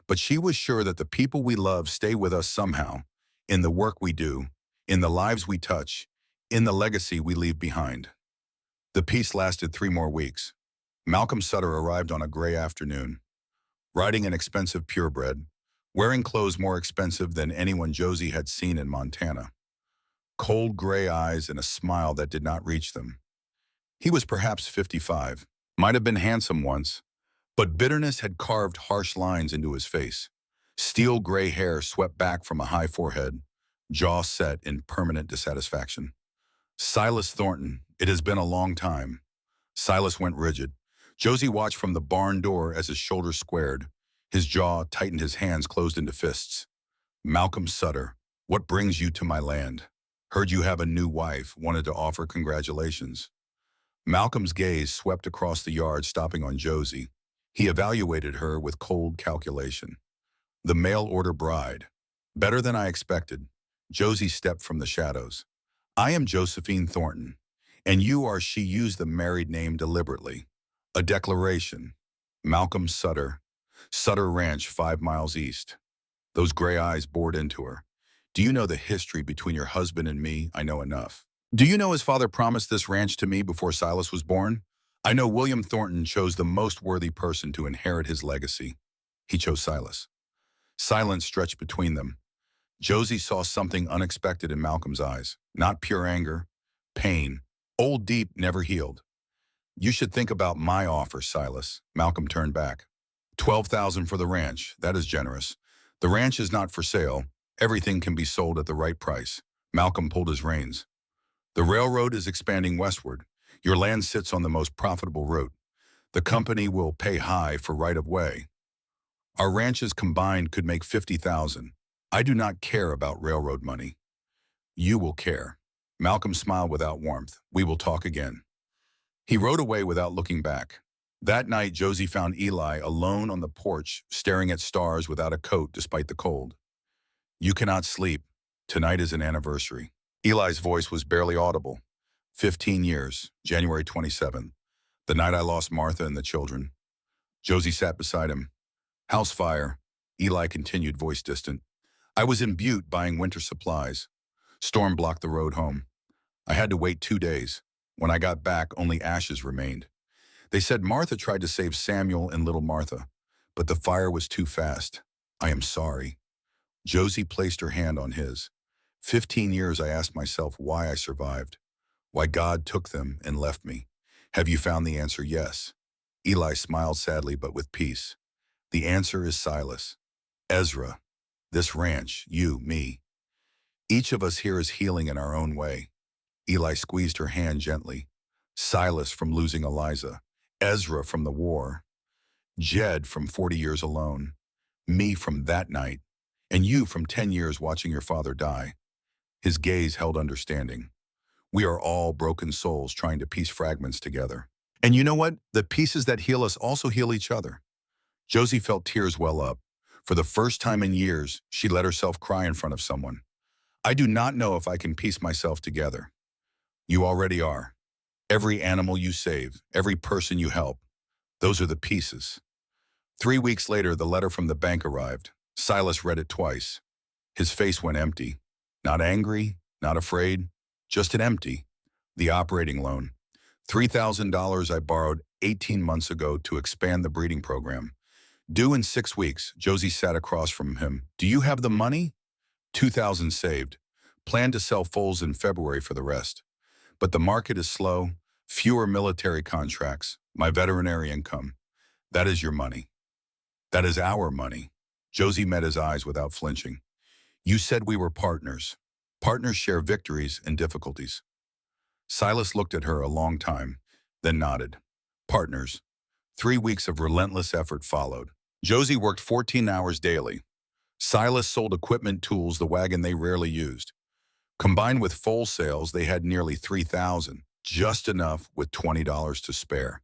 but she was sure that the people we love stay with us somehow, in the work we do, in the lives we touch, in the legacy we leave behind. The peace lasted 3 more weeks. Malcolm Sutter arrived on a gray afternoon, riding an expensive purebred, wearing clothes more expensive than anyone Josie had seen in Montana. Cold gray eyes and a smile that did not reach them. He was perhaps 55, might have been handsome once, but bitterness had carved harsh lines into his face. Steel gray hair swept back from a high forehead, jaw set in permanent dissatisfaction. Silas Thornton, it has been a long time. Silas went rigid. Josie watched from the barn door as his shoulders squared. His jaw tightened, his hands closed into fists. Malcolm Sutter, what brings you to my land? Heard you have a new wife, wanted to offer congratulations. Malcolm's gaze swept across the yard, stopping on Josie. He evaluated her with cold calculation. The mail-order bride. Better than I expected. Josie stepped from the shadows. I am Josephine Thornton, and you are. She used the married name deliberately. A declaration. Malcolm Sutter. Sutter Ranch, 5 miles east. Those gray eyes bored into her. Do you know the history between your husband and me? I know enough. Do you know his father promised this ranch to me before Silas was born? I know William Thornton chose the most worthy person to inherit his legacy. He chose Silas. Silence stretched between them. Josie saw something unexpected in Malcolm's eyes. Not pure anger, pain. Old deep, never healed. You should think about my offer, Silas. Malcolm turned back. 12,000 for the ranch. That is generous. The ranch is not for sale. Everything can be sold at the right price. Malcolm pulled his reins. The railroad is expanding westward. Your land sits on the most profitable route. The company will pay high for right-of-way. Our ranches combined could make 50,000. I do not care about railroad money. You will care. Malcolm smiled without warmth. We will talk again. He rode away without looking back. That night, Josie found Eli alone on the porch, staring at stars without a coat despite the cold. You cannot sleep. Tonight is an anniversary. Eli's voice was barely audible. 15 years, January 27th, the night I lost Martha and the children. Josie sat beside him. House fire. Eli continued, voice distant. I was in Butte buying winter supplies. Storm blocked the road home. I had to wait 2 days. When I got back, only ashes remained. They said Martha tried to save Samuel and little Martha, but the fire was too fast. I am sorry. Josie placed her hand on his. 15 years I asked myself why I survived, why God took them and left me. Have you found the answer? Yes. Eli smiled sadly but with peace. The answer is Silas. Ezra. This ranch, you, me. Each of us here is healing in our own way. Eli squeezed her hand gently. Silas from losing Eliza. Ezra from the war. Jed from 40 years alone. Me from that night. And you from 10 years watching your father die. His gaze held understanding. We are all broken souls trying to piece fragments together. And you know what? The pieces that heal us also heal each other. Josie felt tears well up. For the first time in years, she let herself cry in front of someone. I do not know if I can piece myself together. You already are. Every animal you save, every person you help, those are the pieces. 3 weeks later, the letter from the bank arrived. Silas read it twice. His face went empty. Not angry, not afraid, just an empty. The operating loan. $3,000 I borrowed 18 months ago to expand the breeding program. Due in 6 weeks, Josie sat across from him. Do you have the money? 2,000 saved. Plan to sell foals in February for the rest. But the market is slow, fewer military contracts, my veterinary income. That is your money. That is our money. Josie met his eyes without flinching. You said we were partners. Partners share victories and difficulties. Silas looked at her a long time, then nodded. Partners. 3 weeks of relentless effort followed. Josie worked 14 hours daily. Silas sold equipment tools, the wagon they rarely used. Combined with full sales, they had nearly 3,000, just enough with $20 to spare.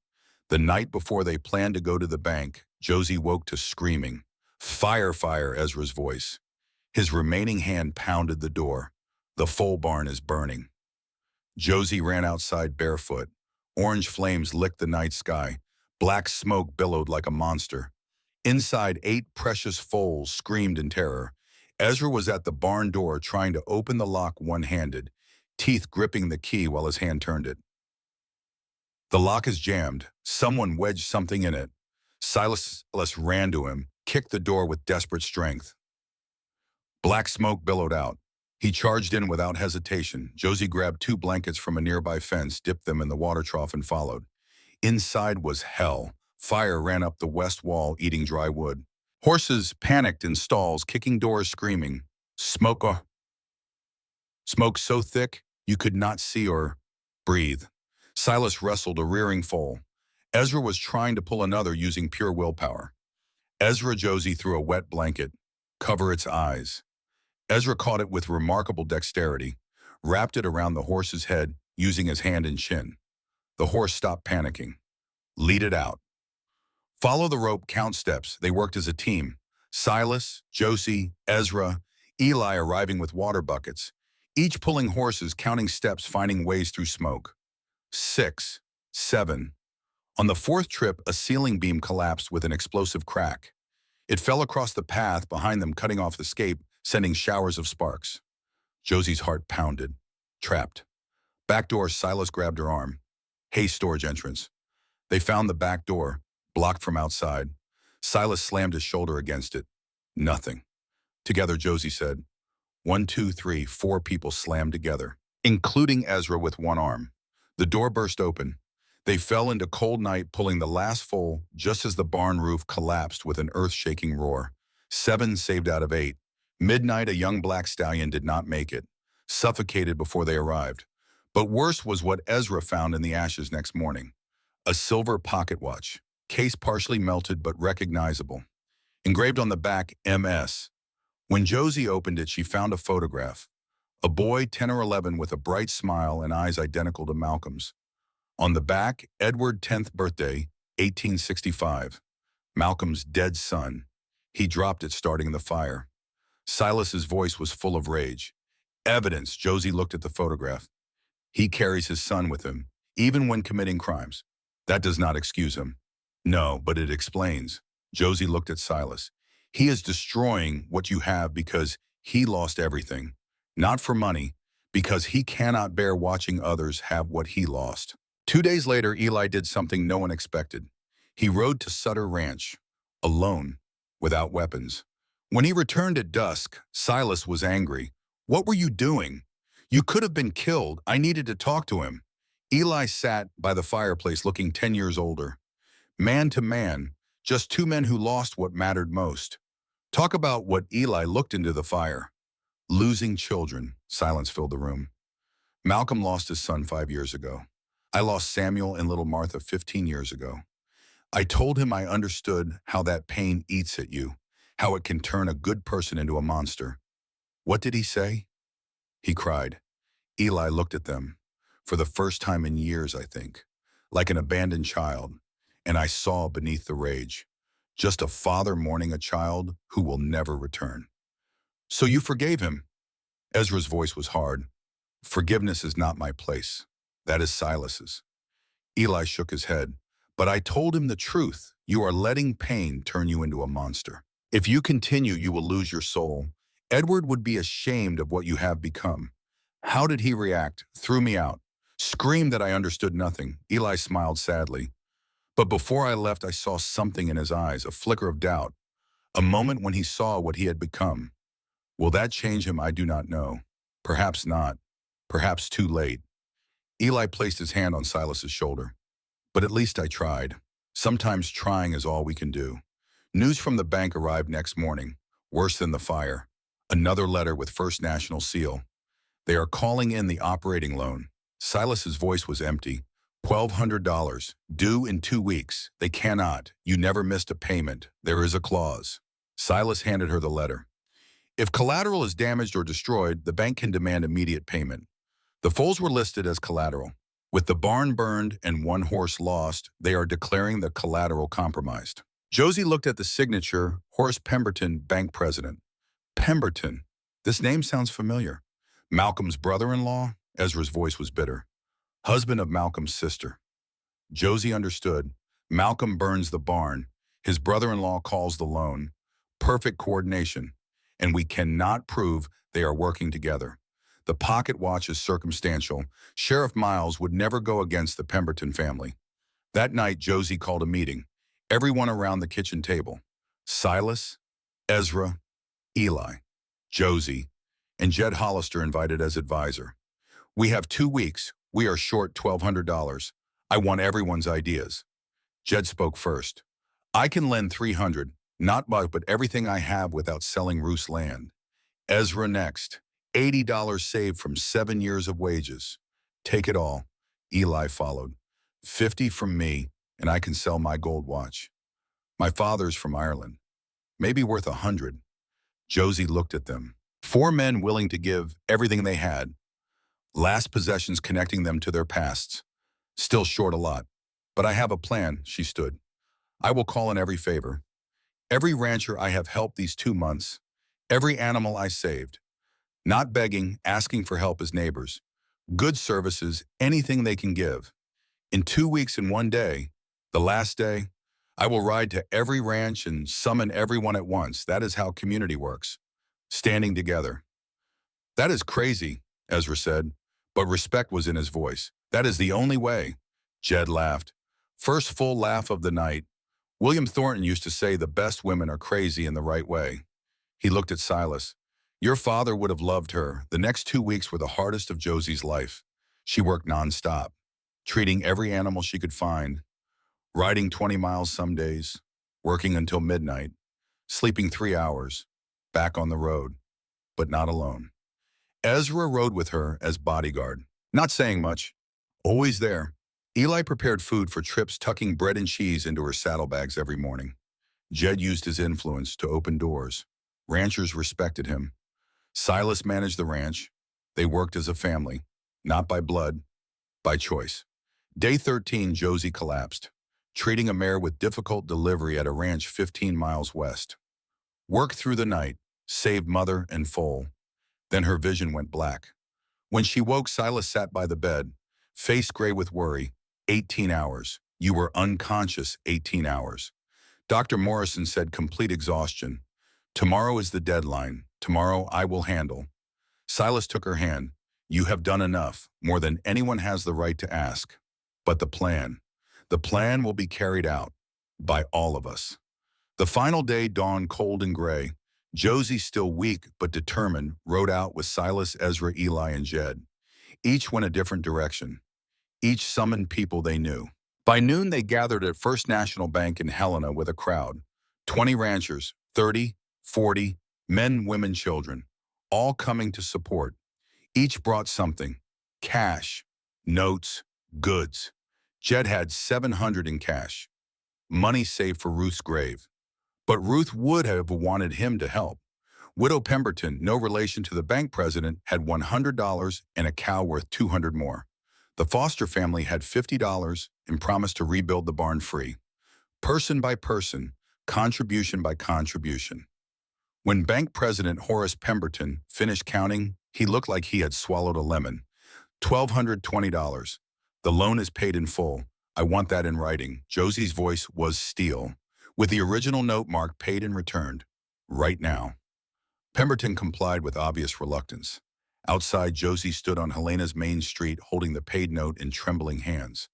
The night before they planned to go to the bank, Josie woke to screaming. Fire, fire, Ezra's voice. His remaining hand pounded the door. The full barn is burning. Josie ran outside barefoot. Orange flames licked the night sky. Black smoke billowed like a monster. Inside, 8 precious foals screamed in terror. Ezra was at the barn door trying to open the lock one-handed, teeth gripping the key while his hand turned it. The lock is jammed. Someone wedged something in it. Silas ran to him, kicked the door with desperate strength. Black smoke billowed out. He charged in without hesitation. Josie grabbed 2 blankets from a nearby fence, dipped them in the water trough, and followed. Inside was hell. Fire ran up the west wall, eating dry wood. Horses panicked in stalls, kicking doors, screaming. Smoke so thick you could not see or breathe. Silas wrestled a rearing foal. Ezra was trying to pull another using pure willpower. Josie threw a wet blanket. Cover its eyes. Ezra caught it with remarkable dexterity, wrapped it around the horse's head using his hand and chin. The horse stopped panicking. Lead it out. Follow the rope, count steps. They worked as a team. Silas, Josie, Ezra, Eli arriving with water buckets, each pulling horses, counting steps, finding ways through smoke. 6, 7. On the 4th trip, a ceiling beam collapsed with an explosive crack. It fell across the path behind them, cutting off the scape, sending showers of sparks. Josie's heart pounded. Trapped. Back door, Silas grabbed her arm. Hey, storage entrance. They found the back door, blocked from outside. Silas slammed his shoulder against it. Nothing. Together, Josie said. 1, 2, 3, 4 people slammed together, including Ezra with one arm. The door burst open. They fell into cold night, pulling the last foal just as the barn roof collapsed with an earth-shaking roar. 7 saved out of 8. Midnight, a young black stallion did not make it, suffocated before they arrived. But worse was what Ezra found in the ashes next morning. A silver pocket watch, case partially melted but recognizable. Engraved on the back, MS. When Josie opened it, she found a photograph. A boy, 10 or 11, with a bright smile and eyes identical to Malcolm's. On the back, Edward 10th birthday, 1865. Malcolm's dead son. He dropped it starting the fire. Silas's voice was full of rage. Evidence, Josie looked at the photograph. He carries his son with him, even when committing crimes. That does not excuse him. No, but it explains. Josie looked at Silas. He is destroying what you have because he lost everything. Not for money, because he cannot bear watching others have what he lost. 2 days later, Eli did something no one expected. He rode to Sutter Ranch, alone, without weapons. When he returned at dusk, Silas was angry. What were you doing? You could have been killed. I needed to talk to him. Eli sat by the fireplace looking 10 years older. Man to man, just 2 men who lost what mattered most. Talk about what Eli looked into the fire. Losing children. Silence filled the room. Malcolm lost his son 5 years ago. I lost Samuel and little Martha 15 years ago. I told him I understood how that pain eats at you, how it can turn a good person into a monster. What did he say? He cried. Eli looked at them, for the first time in years, I think, like an abandoned child, and I saw beneath the rage, just a father mourning a child who will never return. So you forgave him? Ezra's voice was hard. Forgiveness is not my place. That is Silas's. Eli shook his head. But I told him the truth. You are letting pain turn you into a monster. If you continue, you will lose your soul. Edward would be ashamed of what you have become. How did he react? Threw me out. Screamed that I understood nothing. Eli smiled sadly. But before I left, I saw something in his eyes, a flicker of doubt. A moment when he saw what he had become. Will that change him? I do not know. Perhaps not. Perhaps too late. Eli placed his hand on Silas's shoulder. But at least I tried. Sometimes trying is all we can do. News from the bank arrived next morning, worse than the fire. Another letter with First National seal. They are calling in the operating loan. Silas's voice was empty. $1,200, due in 2 weeks. They cannot. You never missed a payment. There is a clause. Silas handed her the letter. If collateral is damaged or destroyed, the bank can demand immediate payment. The foals were listed as collateral. With the barn burned and one horse lost, they are declaring the collateral compromised. Josie looked at the signature, Horace Pemberton, bank president. Pemberton. This name sounds familiar. Malcolm's brother-in-law? Ezra's voice was bitter. Husband of Malcolm's sister. Josie understood. Malcolm burns the barn. His brother-in-law calls the loan. Perfect coordination. And we cannot prove they are working together. The pocket watch is circumstantial. Sheriff Miles would never go against the Pemberton family. That night, Josie called a meeting. Everyone around the kitchen table. Silas, Ezra, Eli, Josie, and Jed Hollister invited as advisor. We have 2 weeks. We are short $1,200. I want everyone's ideas. Jed spoke first. I can lend $300, not much, but everything I have without selling Roos land. Ezra next. $80 saved from 7 years of wages. Take it all. Eli followed. 50 from me, and I can sell my gold watch. My father's from Ireland. Maybe worth 100. Josie looked at them. 4 men willing to give everything they had. Last possessions connecting them to their pasts. Still short a lot. But I have a plan, she stood. I will call in every favor. Every rancher I have helped these 2 months. Every animal I saved. Not begging, asking for help as neighbors. Good services, anything they can give. In 2 weeks and 1 day, the last day, I will ride to every ranch and summon everyone at once. That is how community works. Standing together. That is crazy, Ezra said, but respect was in his voice. That is the only way. Jed laughed. First full laugh of the night. William Thornton used to say the best women are crazy in the right way. He looked at Silas. Your father would have loved her. The next 2 weeks were the hardest of Josie's life. She worked nonstop, treating every animal she could find, riding 20 miles some days, working until midnight, sleeping 3 hours, back on the road, but not alone. Ezra rode with her as bodyguard, not saying much, always there. Eli prepared food for trips, tucking bread and cheese into her saddlebags every morning. Jed used his influence to open doors. Ranchers respected him. Silas managed the ranch. They worked as a family, not by blood, by choice. Day 13, Josie collapsed, treating a mare with difficult delivery at a ranch 15 miles west. Worked through the night, saved mother and foal. Then her vision went black. When she woke, Silas sat by the bed, face gray with worry. 18 hours. You were unconscious 18 hours. Dr. Morrison said complete exhaustion. Tomorrow is the deadline. Tomorrow I will handle. Silas took her hand. You have done enough, more than anyone has the right to ask. But the plan will be carried out by all of us. The final day dawned cold and gray. Josie, still weak but determined, rode out with Silas, Ezra, Eli, and Jed. Each went a different direction. Each summoned people they knew. By noon, they gathered at First National Bank in Helena with a crowd. 20 ranchers, 30, 40, men, women, children, all coming to support. Each brought something: cash, notes, goods. Jed had $700 in cash, money saved for Ruth's grave. But Ruth would have wanted him to help. Widow Pemberton, no relation to the bank president, had $100 and a cow worth $200 more. The Foster family had $50 and promised to rebuild the barn free. Person by person, contribution by contribution. When bank president Horace Pemberton finished counting, he looked like he had swallowed a lemon. $1,220. The loan is paid in full. I want that in writing. Josie's voice was steel, with the original note marked paid and returned. Right now. Pemberton complied with obvious reluctance. Outside, Josie stood on Helena's main street holding the paid note in trembling hands.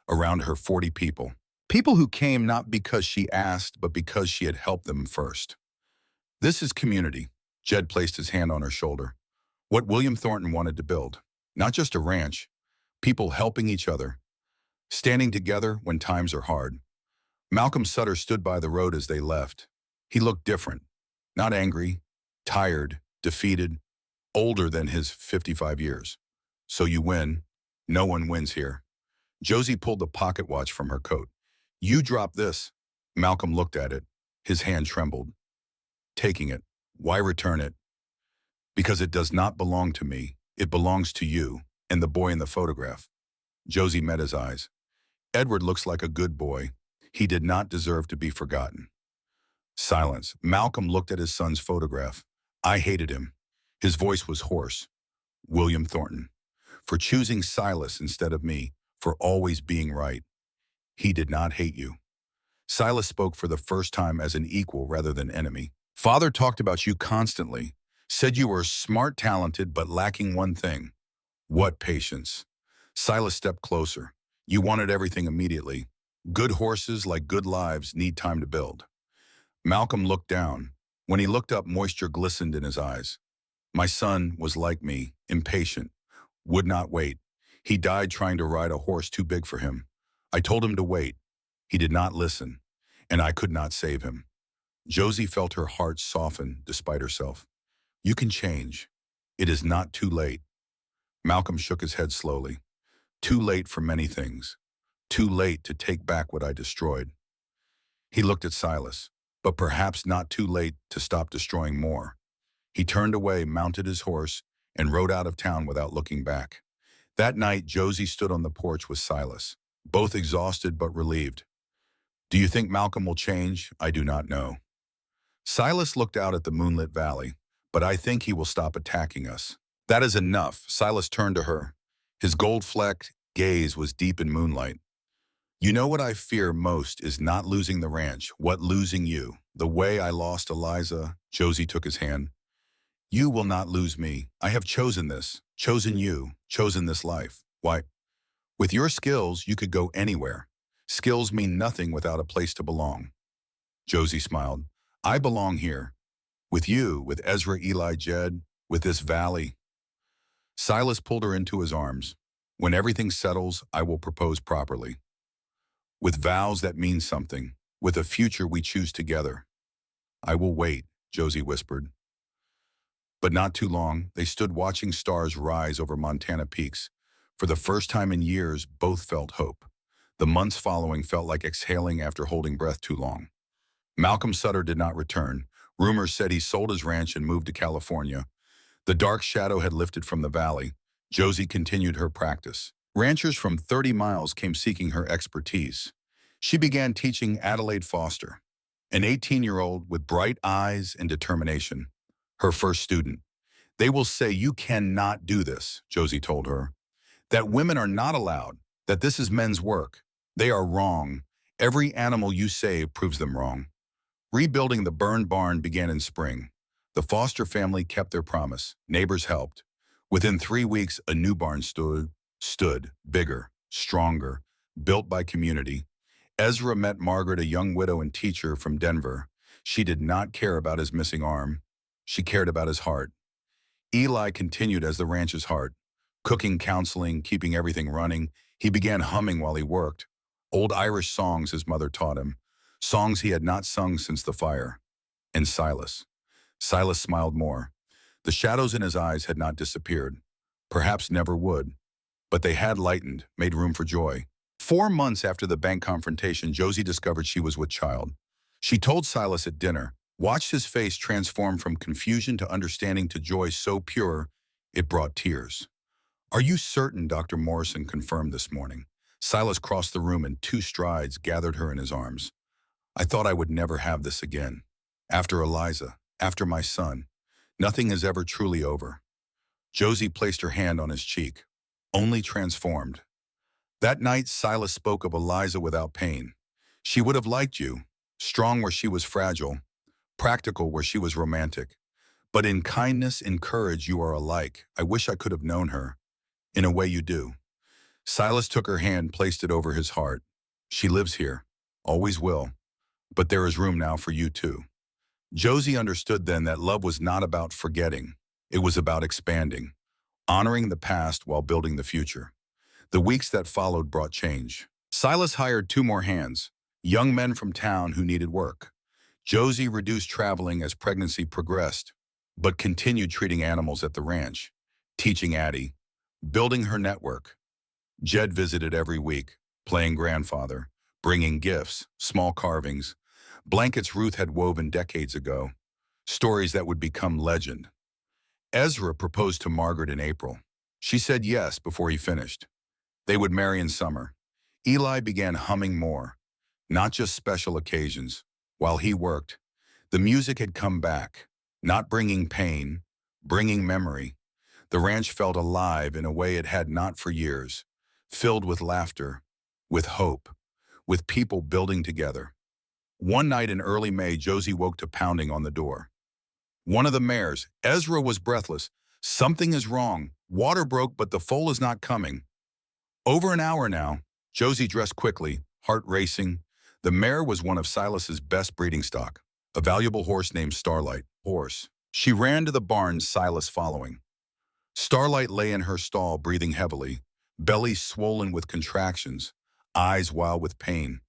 Around her, 40 people. People who came not because she asked, but because she had helped them first. This is community. Jed placed his hand on her shoulder. What William Thornton wanted to build. Not just a ranch. People helping each other. Standing together when times are hard. Malcolm Sutter stood by the road as they left. He looked different, not angry, tired, defeated, older than his 55 years. So you win. No one wins here. Josie pulled the pocket watch from her coat. You drop this. Malcolm looked at it. His hand trembled. Taking it. Why return it? Because it does not belong to me. It belongs to you and the boy in the photograph. Josie met his eyes. Edward looks like a good boy. He did not deserve to be forgotten. Silence. Malcolm looked at his son's photograph. I hated him. His voice was hoarse. William Thornton. For choosing Silas instead of me, for always being right. He did not hate you. Silas spoke for the first time as an equal rather than enemy. Father talked about you constantly, said you were smart, talented, but lacking one thing. What patience? Silas stepped closer. You wanted everything immediately. Good horses, like good lives, need time to build. Malcolm looked down. When he looked up, moisture glistened in his eyes. My son was like me, impatient, would not wait. He died trying to ride a horse too big for him. I told him to wait. He did not listen, and I could not save him. Josie felt her heart soften despite herself. You can change. It is not too late. Malcolm shook his head slowly. Too late for many things. Too late to take back what I destroyed. He looked at Silas, but perhaps not too late to stop destroying more. He turned away, mounted his horse, and rode out of town without looking back. That night, Josie stood on the porch with Silas, both exhausted but relieved. Do you think Malcolm will change? I do not know. Silas looked out at the moonlit valley, but I think he will stop attacking us. That is enough. Silas turned to her. His gold-flecked gaze was deep in moonlight. You know what I fear most is not losing the ranch, what losing you. The way I lost Eliza. Josie took his hand. You will not lose me. I have chosen this, chosen you, chosen this life. Why? With your skills, you could go anywhere. Skills mean nothing without a place to belong. Josie smiled. I belong here. With you, with Ezra, Eli, Jed, with this valley. Silas pulled her into his arms. When everything settles, I will propose properly. With vows that mean something, with a future we choose together. I will wait, Josie whispered. But not too long, they stood watching stars rise over Montana peaks. For the first time in years, both felt hope. The months following felt like exhaling after holding breath too long. Malcolm Sutter did not return. Rumors said he sold his ranch and moved to California. The dark shadow had lifted from the valley. Josie continued her practice. Ranchers from 30 miles came seeking her expertise. She began teaching Adelaide Foster, an 18-year-old with bright eyes and determination, her first student. They will say you cannot do this, Josie told her. That women are not allowed, that this is men's work. They are wrong. Every animal you save proves them wrong. Rebuilding the burned barn began in spring. The Foster family kept their promise. Neighbors helped. Within 3 weeks, a new barn stood, bigger, stronger, built by community. Ezra met Margaret, a young widow and teacher from Denver. She did not care about his missing arm. She cared about his heart. Eli continued as the ranch's heart, cooking, counseling, keeping everything running. He began humming while he worked. Old Irish songs his mother taught him, songs he had not sung since the fire. And Silas. Silas smiled more. The shadows in his eyes had not disappeared, perhaps never would, but they had lightened, made room for joy. 4 months after the bank confrontation, Josie discovered she was with child. She told Silas at dinner, watched his face transform from confusion to understanding to joy so pure, it brought tears. Are you certain? Dr. Morrison confirmed this morning. Silas crossed the room in 2 strides, gathered her in his arms. I thought I would never have this again. After Eliza, after my son, nothing is ever truly over. Josie placed her hand on his cheek. Only transformed. That night, Silas spoke of Eliza without pain. She would have liked you, strong where she was fragile, practical where she was romantic. But in kindness, in courage, you are alike. I wish I could have known her. In a way you do. Silas took her hand, placed it over his heart. She lives here, always will. But there is room now for you too. Josie understood then that love was not about forgetting. It was about expanding, honoring the past while building the future. The weeks that followed brought change. Silas hired 2 more hands, young men from town who needed work. Josie reduced traveling as pregnancy progressed, but continued treating animals at the ranch, teaching Addie, building her network. Jed visited every week, playing grandfather, bringing gifts, small carvings, blankets Ruth had woven decades ago, stories that would become legend. Ezra proposed to Margaret in April. She said yes before he finished. They would marry in summer. Eli began humming more, not just special occasions. While he worked, the music had come back, not bringing pain, bringing memory. The ranch felt alive in a way it had not for years, filled with laughter, with hope, with people building together. One night in early May, Josie woke to pounding on the door. One of the mares, Ezra, was breathless. "Something is wrong. Water broke, but the foal is not coming." Over an hour now, Josie dressed quickly, heart racing. The mare was one of Silas's best breeding stock, a valuable horse named Starlight. She ran to the barn, Silas following. Starlight lay in her stall, breathing heavily, belly swollen with contractions, eyes wild with pain.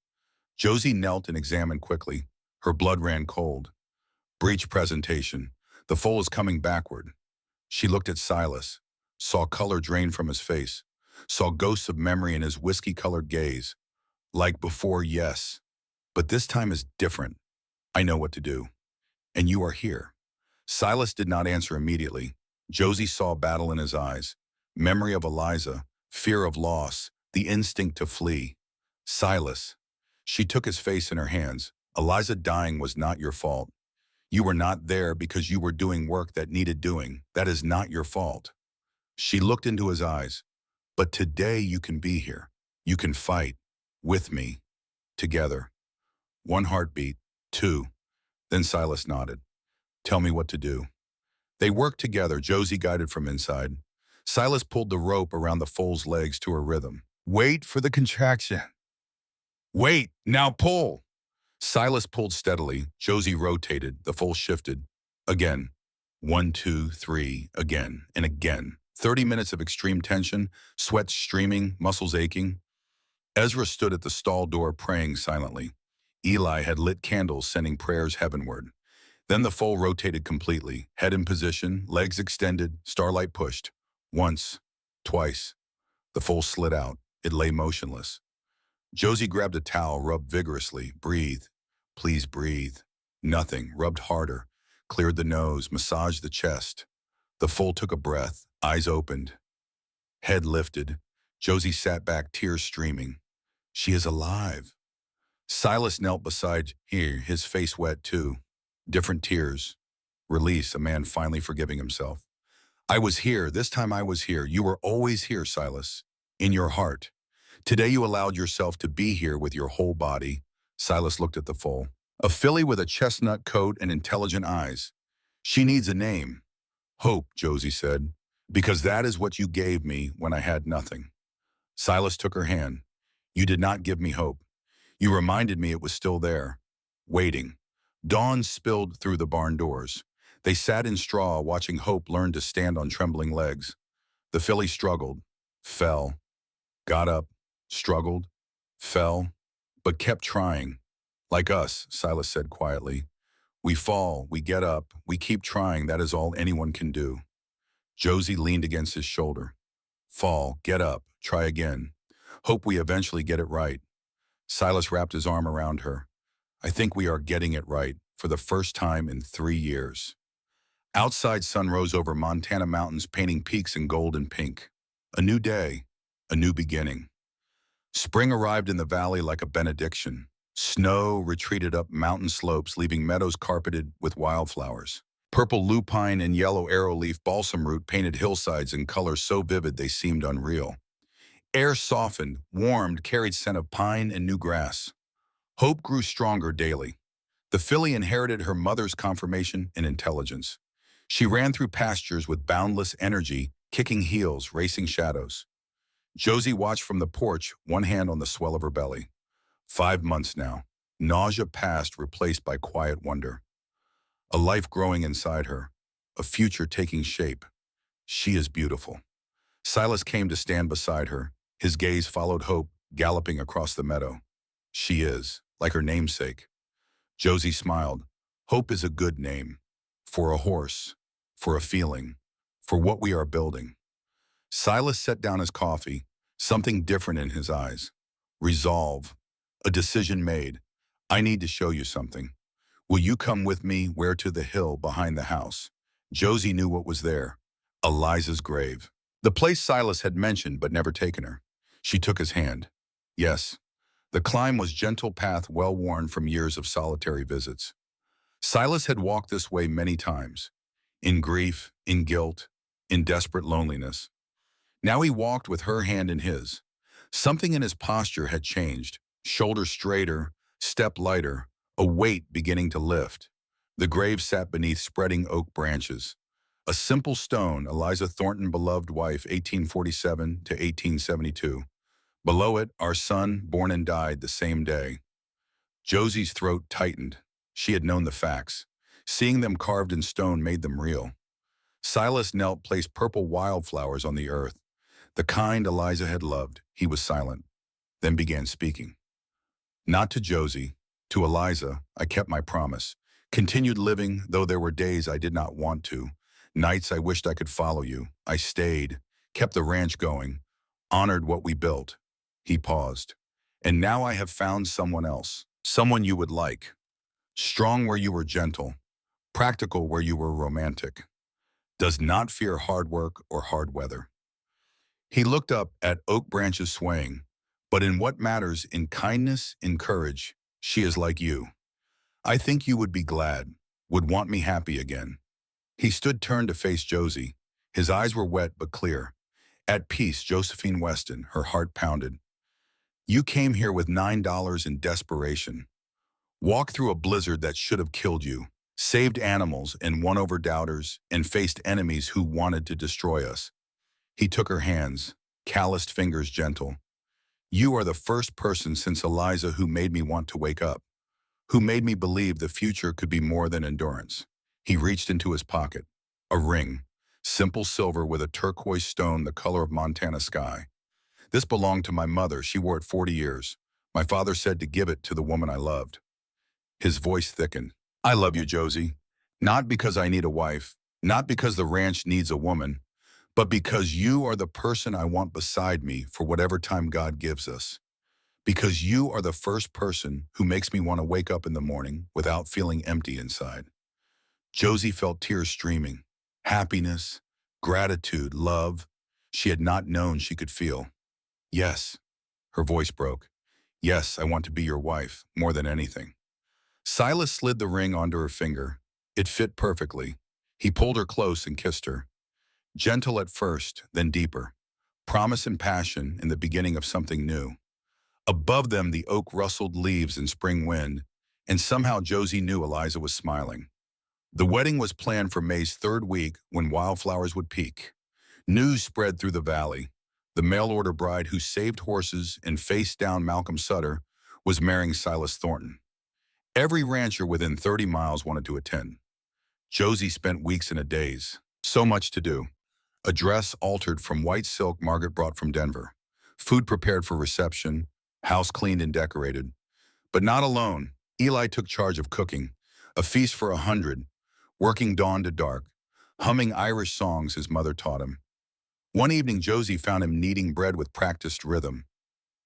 Josie knelt and examined quickly. Her blood ran cold. Breech presentation. The foal is coming backward. She looked at Silas, saw color drain from his face, saw ghosts of memory in his whiskey-colored gaze. Like before, yes, but this time is different. I know what to do. And you are here. Silas did not answer immediately. Josie saw battle in his eyes, memory of Eliza, fear of loss, the instinct to flee. Silas. She took his face in her hands. Eliza dying was not your fault. You were not there because you were doing work that needed doing. That is not your fault. She looked into his eyes. But today you can be here. You can fight. With me. Together. One heartbeat. Two. Then Silas nodded. Tell me what to do. They worked together, Josie guided from inside. Silas pulled the rope around the foal's legs to her rhythm. Wait for the contraction. Wait, now pull. Silas pulled steadily. Josie rotated. The foal shifted. Again. 1, 2, 3. Again and again. 30 minutes of extreme tension, sweat streaming, muscles aching. Ezra stood at the stall door praying silently. Eli had lit candles, sending prayers heavenward. Then the foal rotated completely, head in position, legs extended, Starlight pushed. Once, twice. The foal slid out. It lay motionless. Josie grabbed a towel, rubbed vigorously. Breathe. Please breathe. Nothing. Rubbed harder. Cleared the nose, massaged the chest. The foal took a breath, eyes opened. Head lifted. Josie sat back, tears streaming. She is alive. Silas knelt beside her, his face wet too. Different tears. Release, a man finally forgiving himself. I was here. This time I was here. You were always here, Silas. In your heart. Today you allowed yourself to be here with your whole body. Silas looked at the foal. A filly with a chestnut coat and intelligent eyes. She needs a name. Hope, Josie said, because that is what you gave me when I had nothing. Silas took her hand. You did not give me hope. You reminded me it was still there, waiting. Dawn spilled through the barn doors. They sat in straw, watching Hope learn to stand on trembling legs. The filly struggled, fell, got up, struggled, fell, but kept trying. Like us, Silas said quietly. We fall, we get up, we keep trying. That is all anyone can do. Josie leaned against his shoulder. Fall, get up, try again. Hope we eventually get it right. Silas wrapped his arm around her. I think we are getting it right for the first time in 3 years. Outside, sun rose over Montana mountains, painting peaks in gold and pink. A new day, a new beginning. Spring arrived in the valley like a benediction. Snow retreated up mountain slopes, leaving meadows carpeted with wildflowers. Purple lupine and yellow arrowleaf balsam root painted hillsides in colors so vivid they seemed unreal. Air softened, warmed, carried scent of pine and new grass. Hope grew stronger daily. The filly inherited her mother's conformation and intelligence. She ran through pastures with boundless energy, kicking heels, racing shadows. Josie watched from the porch, one hand on the swell of her belly. 5 months now. Nausea past, replaced by quiet wonder. A life growing inside her. A future taking shape. She is beautiful. Silas came to stand beside her. His gaze followed Hope, galloping across the meadow. She is, like her namesake. Josie smiled. Hope is a good name. For a horse, for a feeling, for what we are building. Silas set down his coffee, something different in his eyes. Resolve. A decision made. I need to show you something. Will you come with me where to the hill behind the house? Josie knew what was there. Eliza's grave. The place Silas had mentioned but never taken her. She took his hand. Yes. The climb was gentle path well worn from years of solitary visits. Silas had walked this way many times. In grief, in guilt, in desperate loneliness. Now he walked with her hand in his. Something in his posture had changed. Shoulder straighter, step lighter, a weight beginning to lift. The grave sat beneath spreading oak branches. A simple stone, Eliza Thornton, beloved wife, 1847 to 1872. Below it, our son, born and died the same day. Josie's throat tightened. She had known the facts. Seeing them carved in stone made them real. Silas knelt, placed purple wildflowers on the earth. The kind Eliza had loved. He was silent, then began speaking. Not to Josie, to Eliza, I kept my promise. Continued living, though there were days I did not want to. Nights I wished I could follow you. I stayed, kept the ranch going, honored what we built. He paused. And now I have found someone else, someone you would like. Strong where you were gentle, practical where you were romantic. Does not fear hard work or hard weather. He looked up at oak branches swaying. But in what matters, in kindness, in courage, she is like you. I think you would be glad, would want me happy again. He stood turned to face Josie. His eyes were wet but clear. At peace, Josephine Weston, her heart pounded. You came here with $9 in desperation. Walked through a blizzard that should have killed you. Saved animals and won over doubters and faced enemies who wanted to destroy us. He took her hands, calloused fingers gentle. You are the first person since Eliza who made me want to wake up, who made me believe the future could be more than endurance. He reached into his pocket. A ring, simple silver with a turquoise stone the color of Montana sky. This belonged to my mother. She wore it 40 years. My father said to give it to the woman I loved. His voice thickened. I love you, Josie. Not because I need a wife, not because the ranch needs a woman, but because you are the person I want beside me for whatever time God gives us. Because you are the first person who makes me want to wake up in the morning without feeling empty inside. Josie felt tears streaming. Happiness, gratitude, love she had not known she could feel. Yes, her voice broke. Yes, I want to be your wife, more than anything. Silas slid the ring onto her finger. It fit perfectly. He pulled her close and kissed her. Gentle at first, then deeper. Promise and passion in the beginning of something new. Above them, the oak rustled leaves in spring wind, and somehow Josie knew Eliza was smiling. The wedding was planned for May's third week when wildflowers would peak. News spread through the valley. The mail-order bride who saved horses and faced down Malcolm Sutter was marrying Silas Thornton. Every rancher within 30 miles wanted to attend. Josie spent weeks in a daze. So much to do. A dress altered from white silk Margaret brought from Denver. Food prepared for reception. House cleaned and decorated. But not alone. Eli took charge of cooking. A feast for 100. Working dawn to dark. Humming Irish songs his mother taught him. One evening, Josie found him kneading bread with practiced rhythm.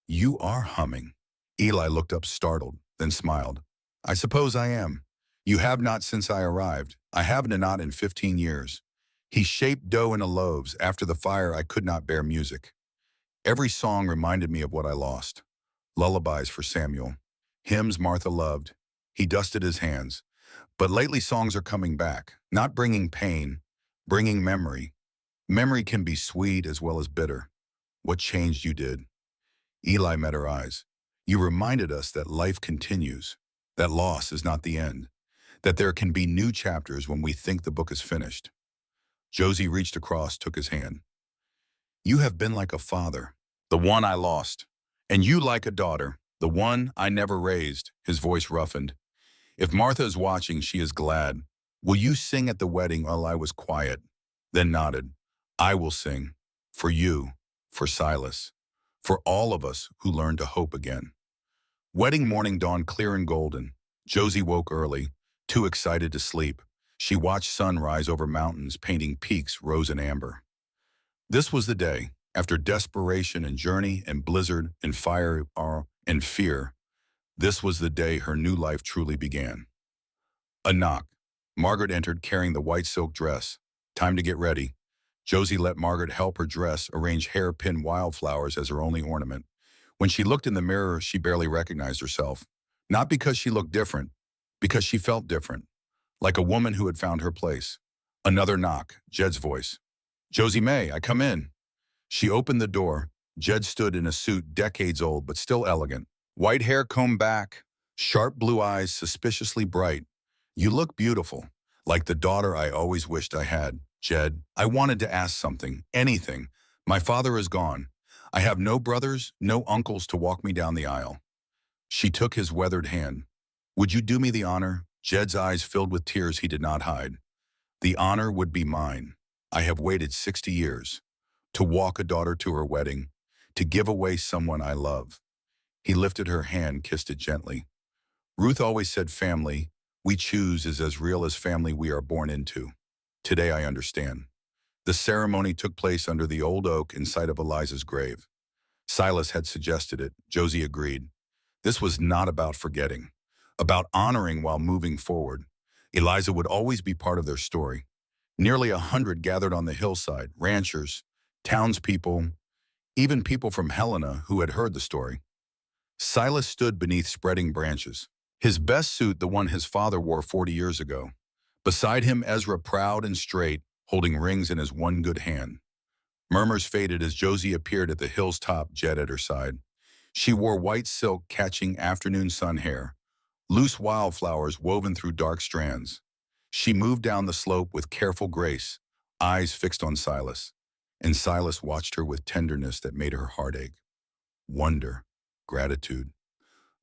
You are humming. Eli looked up startled, then smiled. I suppose I am. You have not since I arrived. I have not in 15 years. He shaped dough into loaves. After the fire, I could not bear music. Every song reminded me of what I lost. Lullabies for Samuel. Hymns Martha loved. He dusted his hands. But lately songs are coming back, not bringing pain, bringing memory. Memory can be sweet as well as bitter. What changed you did. Eli met her eyes. You reminded us that life continues, that loss is not the end, that there can be new chapters when we think the book is finished. Josie reached across, took his hand. You have been like a father, the one I lost, and you like a daughter, the one I never raised. His voice roughened. If Martha is watching, she is glad. Will you sing at the wedding? While I was quiet, then nodded. I will sing. For you, for Silas, for all of us who learned to hope again. Wedding morning dawned clear and golden. Josie woke early, too excited to sleep. She watched sun rise over mountains, painting peaks rose and amber. This was the day, after desperation and journey and blizzard and fire and fear, this was the day her new life truly began. A knock. Margaret entered carrying the white silk dress. Time to get ready. Josie let Margaret help her dress, arrange hairpin wildflowers as her only ornament. When she looked in the mirror, she barely recognized herself. Not because she looked different, because she felt different, like a woman who had found her place. Another knock, Jed's voice. Josie May, I come in. She opened the door. Jed stood in a suit decades old but still elegant. White hair combed back, sharp blue eyes suspiciously bright. You look beautiful, like the daughter I always wished I had. Jed, I wanted to ask something, anything. My father is gone. I have no brothers, no uncles to walk me down the aisle. She took his weathered hand. Would you do me the honor? Jed's eyes filled with tears he did not hide. The honor would be mine. I have waited 60 years to walk a daughter to her wedding, to give away someone I love. He lifted her hand, kissed it gently. Ruth always said family we choose is as real as family we are born into. Today I understand. The ceremony took place under the old oak in sight of Eliza's grave. Silas had suggested it. Josie agreed. This was not about forgetting, about honoring while moving forward. Eliza would always be part of their story. Nearly 100 gathered on the hillside, ranchers, townspeople, even people from Helena who had heard the story. Silas stood beneath spreading branches, his best suit the one his father wore 40 years ago. Beside him, Ezra, proud and straight, holding rings in his one good hand. Murmurs faded as Josie appeared at the hill's top, Jed at her side. She wore white silk catching afternoon sun hair, loose wildflowers woven through dark strands. She moved down the slope with careful grace, eyes fixed on Silas. And Silas watched her with tenderness that made her heart ache. Wonder, gratitude.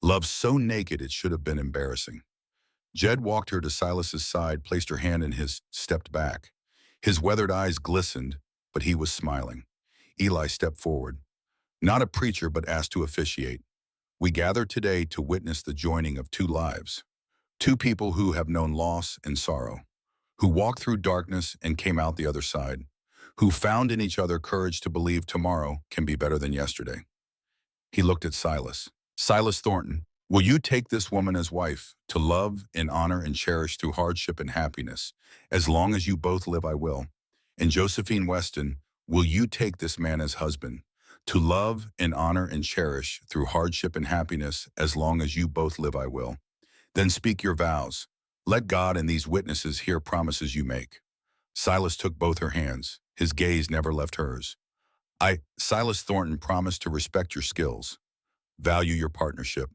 Love so naked it should have been embarrassing. Jed walked her to Silas's side, placed her hand in his, stepped back. His weathered eyes glistened, but he was smiling. Eli stepped forward. Not a preacher, but asked to officiate. We gather today to witness the joining of two lives. Two people who have known loss and sorrow, who walked through darkness and came out the other side, who found in each other courage to believe tomorrow can be better than yesterday. He looked at Silas. Silas Thornton, will you take this woman as wife, to love and honor and cherish through hardship and happiness? As long as you both live, I will. And Josephine Weston, will you take this man as husband, to love and honor and cherish through hardship and happiness? As long as you both live, I will. Then speak your vows. Let God and these witnesses hear promises you make. Silas took both her hands. His gaze never left hers. Silas Thornton, promise to respect your skills, value your partnership,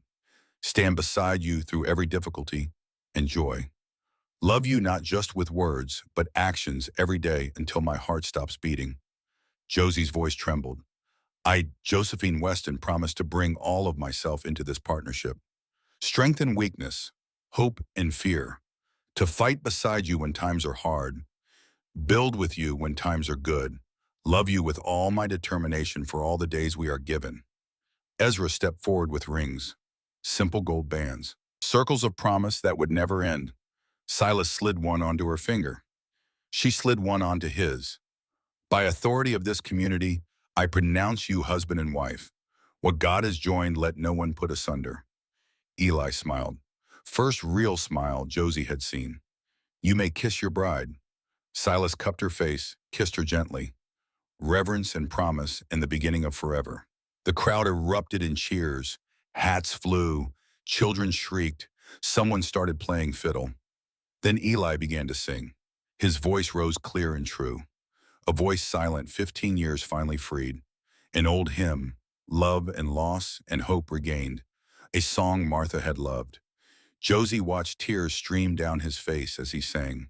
stand beside you through every difficulty and joy. Love you not just with words, but actions every day until my heart stops beating. Josie's voice trembled. Josephine Weston, promise to bring all of myself into this partnership. Strength and weakness, hope and fear, to fight beside you when times are hard, build with you when times are good, love you with all my determination for all the days we are given. Ezra stepped forward with rings, simple gold bands, circles of promise that would never end. Silas slid one onto her finger. She slid one onto his. By authority of this community, I pronounce you husband and wife. What God has joined, let no one put asunder. Eli smiled. First real smile Josie had seen. You may kiss your bride. Silas cupped her face, kissed her gently. Reverence and promise and the beginning of forever. The crowd erupted in cheers. Hats flew. Children shrieked. Someone started playing fiddle. Then Eli began to sing. His voice rose clear and true. A voice silent, 15 years finally freed. An old hymn, love and loss and hope regained. A song Martha had loved. Josie watched tears stream down his face as he sang.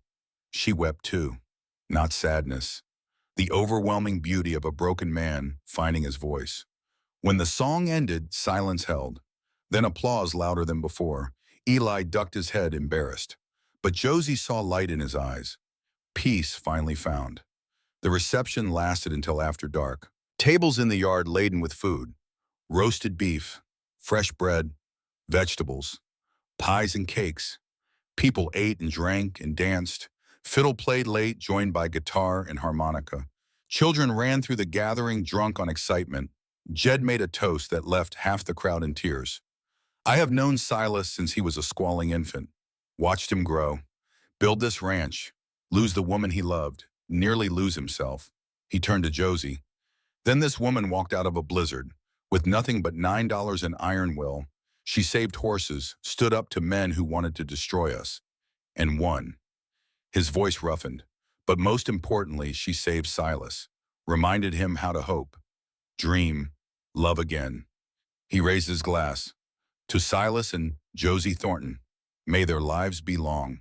She wept too, not sadness. The overwhelming beauty of a broken man finding his voice. When the song ended, silence held. Then applause louder than before. Eli ducked his head, embarrassed. But Josie saw light in his eyes. Peace finally found. The reception lasted until after dark. Tables in the yard laden with food. Roasted beef, fresh bread, vegetables. Pies and cakes. People ate and drank and danced. Fiddle played late, joined by guitar and harmonica. Children ran through the gathering, drunk on excitement. Jed made a toast that left half the crowd in tears. I have known Silas since he was a squalling infant. Watched him grow, build this ranch, lose the woman he loved, nearly lose himself. He turned to Josie. Then this woman walked out of a blizzard. With nothing but $9 in iron will, she saved horses, stood up to men who wanted to destroy us, and won. His voice roughened. But most importantly, she saved Silas, reminded him how to hope, dream, love again. He raised his glass. To Silas and Josie Thornton, may their lives be long,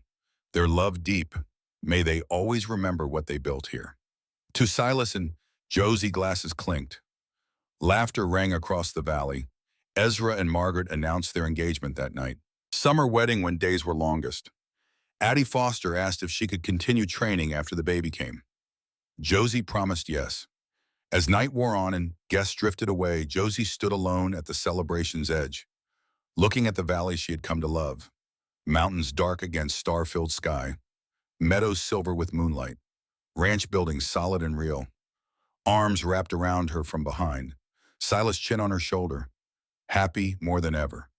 their love deep, may they always remember what they built here. To Silas and Josie, glasses clinked. Laughter rang across the valley. Ezra and Margaret announced their engagement that night. Summer wedding when days were longest. Addie Foster asked if she could continue training after the baby came. Josie promised yes. As night wore on and guests drifted away, Josie stood alone at the celebration's edge, looking at the valley she had come to love. Mountains dark against star-filled sky, meadows silver with moonlight, ranch buildings solid and real. Arms wrapped around her from behind, Silas' chin on her shoulder, happy more than ever.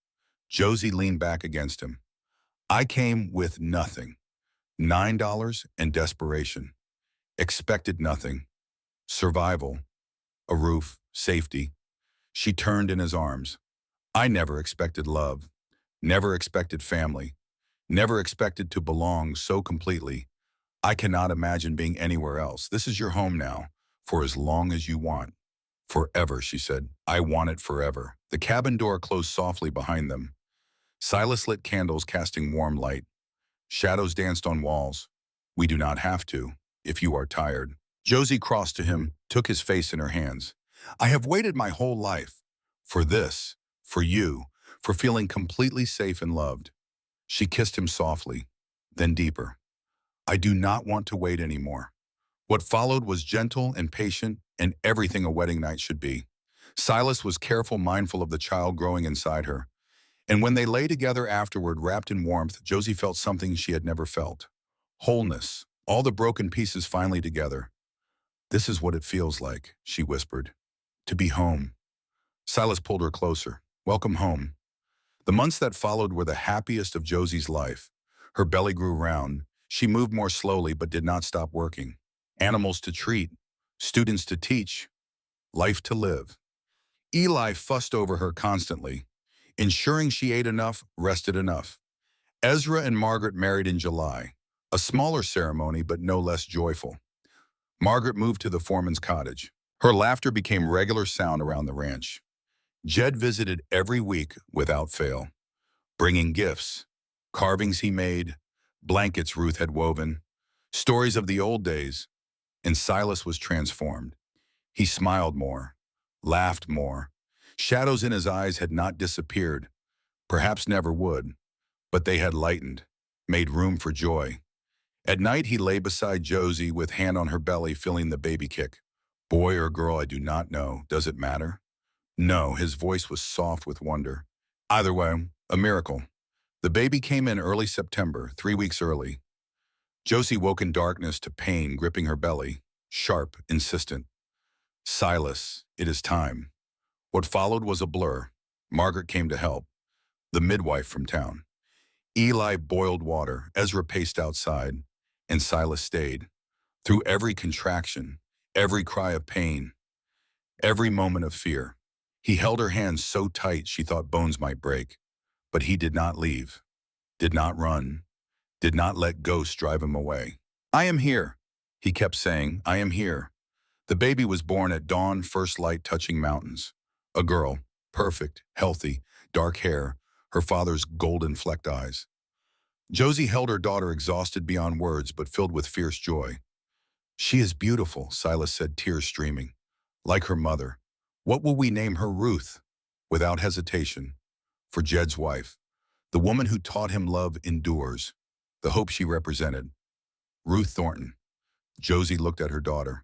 Josie leaned back against him. I came with nothing. $9 and desperation. Expected nothing. Survival. A roof. Safety. She turned in his arms. I never expected love. Never expected family. Never expected to belong so completely. I cannot imagine being anywhere else. This is your home now, for as long as you want. Forever, she said. I want it forever. The cabin door closed softly behind them. Silas lit candles casting warm light. Shadows danced on walls. We do not have to, if you are tired. Josie crossed to him, took his face in her hands. I have waited my whole life. For this, for you, for feeling completely safe and loved. She kissed him softly, then deeper. I do not want to wait anymore. What followed was gentle and patient and everything a wedding night should be. Silas was careful, mindful of the child growing inside her. And when they lay together afterward, wrapped in warmth, Josie felt something she had never felt. Wholeness, all the broken pieces finally together. This is what it feels like, she whispered. To be home. Silas pulled her closer. Welcome home. The months that followed were the happiest of Josie's life. Her belly grew round. She moved more slowly but did not stop working. Animals to treat, students to teach, life to live. Eli fussed over her constantly, ensuring she ate enough, rested enough. Ezra and Margaret married in July, a smaller ceremony but no less joyful. Margaret moved to the foreman's cottage. Her laughter became regular sound around the ranch. Jed visited every week without fail, bringing gifts, carvings he made, blankets Ruth had woven, stories of the old days, and Silas was transformed. He smiled more, laughed more. Shadows in his eyes had not disappeared, perhaps never would, but they had lightened, made room for joy. At night he lay beside Josie with hand on her belly, feeling the baby kick. Boy or girl, I do not know. Does it matter? No, his voice was soft with wonder. Either way, a miracle. The baby came in early September, 3 weeks early. Josie woke in darkness to pain gripping her belly, sharp, insistent. Silas, it is time. What followed was a blur. Margaret came to help, the midwife from town. Eli boiled water, Ezra paced outside, and Silas stayed. Through every contraction, every cry of pain, every moment of fear. He held her hands so tight she thought bones might break. But he did not leave, did not run, did not let ghosts drive him away. I am here, he kept saying, I am here. The baby was born at dawn, first light touching mountains. A girl, perfect, healthy, dark hair, her father's golden flecked eyes. Josie held her daughter, exhausted beyond words but filled with fierce joy. She is beautiful, Silas said, tears streaming. Like her mother. What will we name her? Ruth? Without hesitation. For Jed's wife. The woman who taught him love endures. The hope she represented. Ruth Thornton. Josie looked at her daughter.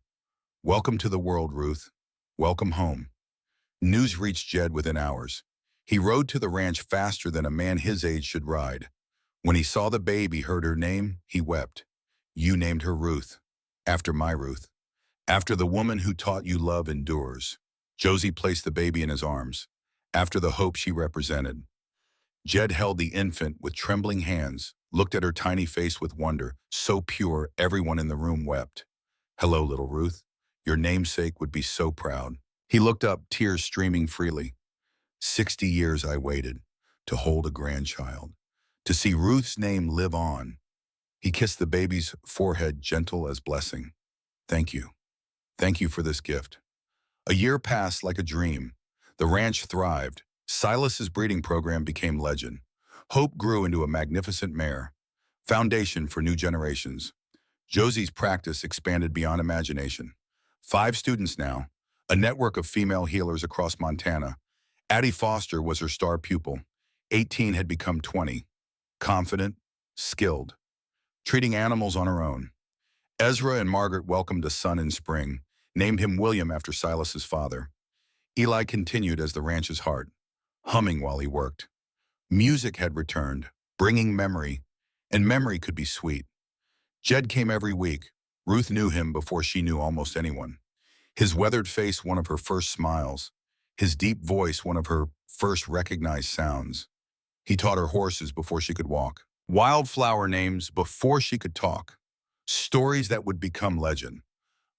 Welcome to the world, Ruth. Welcome home. News reached Jed within hours. He rode to the ranch faster than a man his age should ride. When he saw the baby, heard her name, he wept. You named her Ruth, after my Ruth, after the woman who taught you love endures. Josie placed the baby in his arms, after the hope she represented. Jed held the infant with trembling hands, looked at her tiny face with wonder, so pure everyone in the room wept. Hello, little Ruth. Your namesake would be so proud. He looked up, tears streaming freely. 60 years I waited to hold a grandchild, to see Ruth's name live on. He kissed the baby's forehead, gentle as blessing. Thank you. Thank you for this gift. A year passed like a dream. The ranch thrived. Silas's breeding program became legend. Hope grew into a magnificent mare, foundation for new generations. Josie's practice expanded beyond imagination. 5 students now, a network of female healers across Montana. Addie Foster was her star pupil. 18 had become 20. Confident, skilled, treating animals on her own. Ezra and Margaret welcomed a son in spring, named him William after Silas's father. Eli continued as the ranch's heart, humming while he worked. Music had returned, bringing memory, and memory could be sweet. Jed came every week. Ruth knew him before she knew almost anyone. His weathered face, one of her first smiles. His deep voice, one of her first recognized sounds. He taught her horses before she could walk, wildflower names before she could talk, stories that would become legend.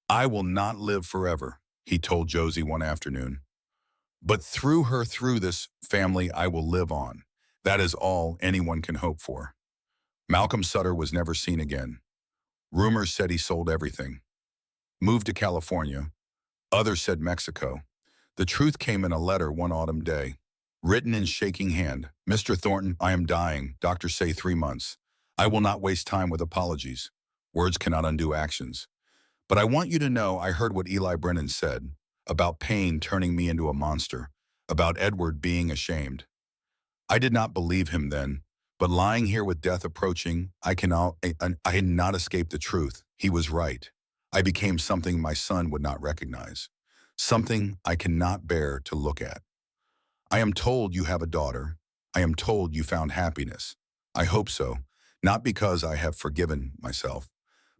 I will not live forever, he told Josie one afternoon. But through this family, I will live on. That is all anyone can hope for. Malcolm Sutter was never seen again. Rumors said he sold everything, moved to California. Others said Mexico. The truth came in a letter one autumn day, written in shaking hand. Mr. Thornton, I am dying. Doctors say 3 months. I will not waste time with apologies. Words cannot undo actions. But I want you to know I heard what Eli Brennan said about pain turning me into a monster, about Edward being ashamed. I did not believe him then, but lying here with death approaching, I had not escaped the truth. He was right. I became something my son would not recognize, something I cannot bear to look at. I am told you have a daughter. I am told you found happiness. I hope so, not because I have forgiven myself,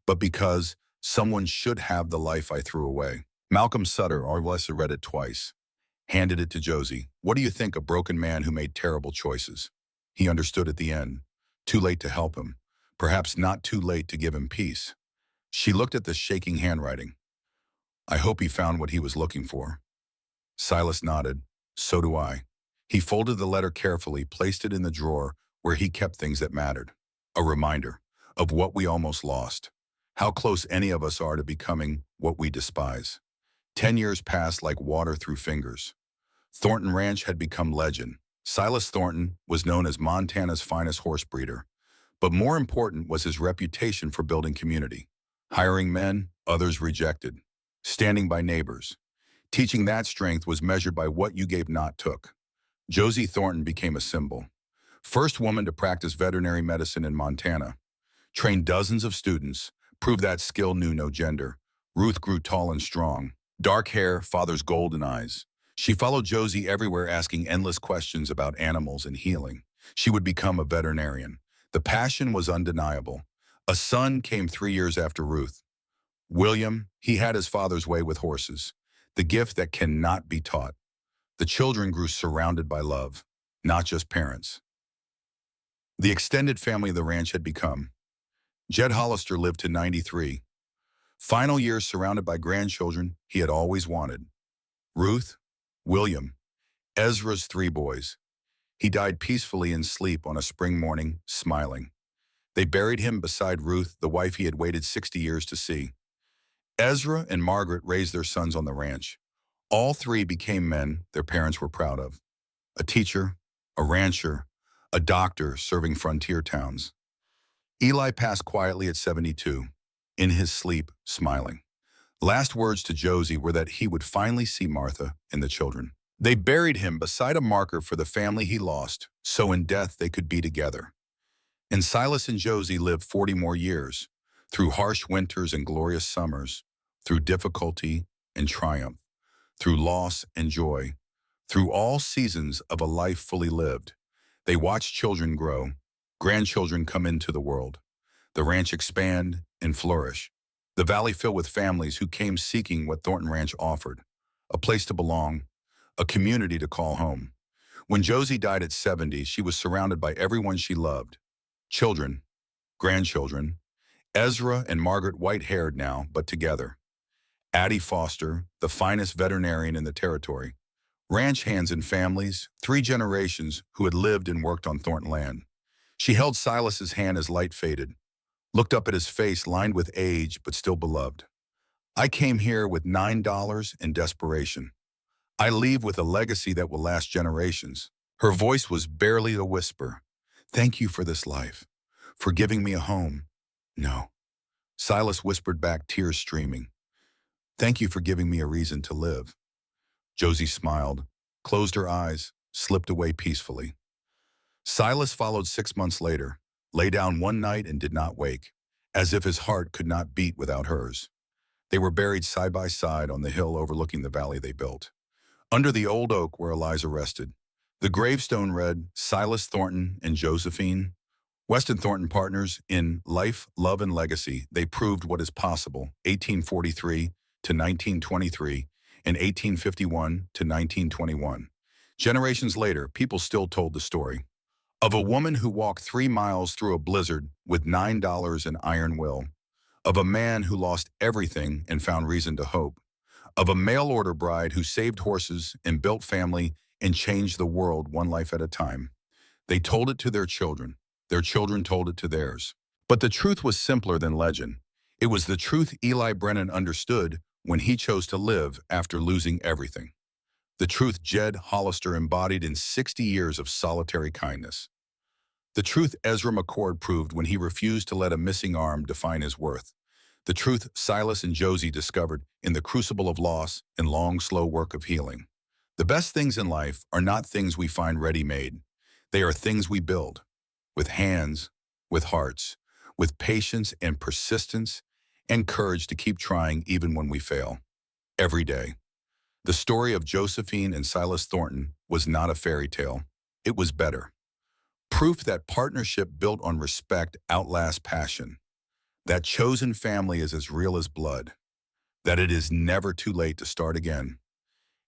but because someone should have the life I threw away. Malcolm Sutter, or Lesser, read it twice, handed it to Josie. What do you think, a broken man who made terrible choices? He understood at the end. Too late to help him. Perhaps not too late to give him peace. She looked at the shaking handwriting. I hope he found what he was looking for. Silas nodded. So do I. He folded the letter carefully, placed it in the drawer where he kept things that mattered. A reminder of what we almost lost. How close any of us are to becoming what we despise. 10 years passed like water through fingers. Thornton Ranch had become legend. Silas Thornton was known as Montana's finest horse breeder. But more important was his reputation for building community. Hiring men, others rejected. Standing by neighbors. Teaching that strength was measured by what you gave, not took. Josie Thornton became a symbol. First woman to practice veterinary medicine in Montana. Trained dozens of students. Proved that skill knew no gender. Ruth grew tall and strong. Dark hair, father's golden eyes. She followed Josie everywhere, asking endless questions about animals and healing. She would become a veterinarian. The passion was undeniable. A son came 3 years after Ruth. William, he had his father's way with horses, the gift that cannot be taught. The children grew surrounded by love, not just parents. The extended family of the ranch had become. Jed Hollister lived to 93. Final years surrounded by grandchildren he had always wanted. Ruth, William, Ezra's 3 boys. He died peacefully in sleep on a spring morning, smiling. They buried him beside Ruth, the wife he had waited 60 years to see. Ezra and Margaret raised their sons on the ranch. All 3 became men their parents were proud of. A teacher, a rancher, a doctor serving frontier towns. Eli passed quietly at 72, in his sleep, smiling. Last words to Josie were that he would finally see Martha and the children. They buried him beside a marker for the family he lost, so in death they could be together. And Silas and Josie lived 40 more years, through harsh winters and glorious summers, through difficulty and triumph, through loss and joy, Through all seasons of a life fully lived, they watched children grow, grandchildren come into the world, the ranch expand and flourish. The valley filled with families who came seeking what Thornton Ranch offered, a place to belong, a community to call home. When Josie died at 70, she was surrounded by everyone she loved. Children, grandchildren, Ezra and Margaret white-haired now, but together. Addie Foster, the finest veterinarian in the territory. Ranch hands and families, 3 generations who had lived and worked on Thornton land. She held Silas's hand as light faded, looked up at his face lined with age but still beloved. I came here with $9 in desperation. I leave with a legacy that will last generations. Her voice was barely a whisper. Thank you for this life, for giving me a home. No. Silas whispered back, tears streaming. Thank you for giving me a reason to live. Josie smiled, closed her eyes, slipped away peacefully. Silas followed 6 months later, lay down one night and did not wake, as if his heart could not beat without hers. They were buried side by side on the hill overlooking the valley they built. Under the old oak where Eliza rested, the gravestone read, Silas Thornton and Josephine, Weston Thornton partners in life, love, and legacy. They proved what is possible, 1843 to 1923, and 1851 to 1921. Generations later, people still told the story of a woman who walked 3 miles through a blizzard with $9 in iron will, of a man who lost everything and found reason to hope, of a mail-order bride who saved horses and built family and changed the world one life at a time. They told it to their children told it to theirs. But the truth was simpler than legend. It was the truth Eli Brennan understood when he chose to live after losing everything. The truth Jed Hollister embodied in 60 years of solitary kindness. The truth Ezra McCord proved when he refused to let a missing arm define his worth. The truth Silas and Josie discovered in the crucible of loss and long, slow work of healing. The best things in life are not things we find ready-made. They are things we build, with hands, with hearts, with patience and persistence, and courage to keep trying even when we fail. Every day. The story of Josephine and Silas Thornton was not a fairy tale. It was better. Proof that partnership built on respect outlasts passion. That chosen family is as real as blood. That it is never too late to start again.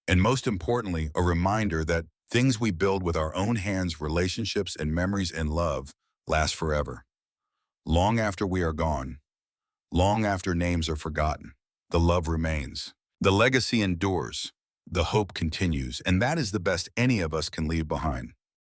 And most importantly, a reminder that things we build with our own hands, relationships and memories and love last forever. Long after we are gone, long after names are forgotten, the love remains. The legacy endures, the hope continues, and that is the best any of us can leave behind.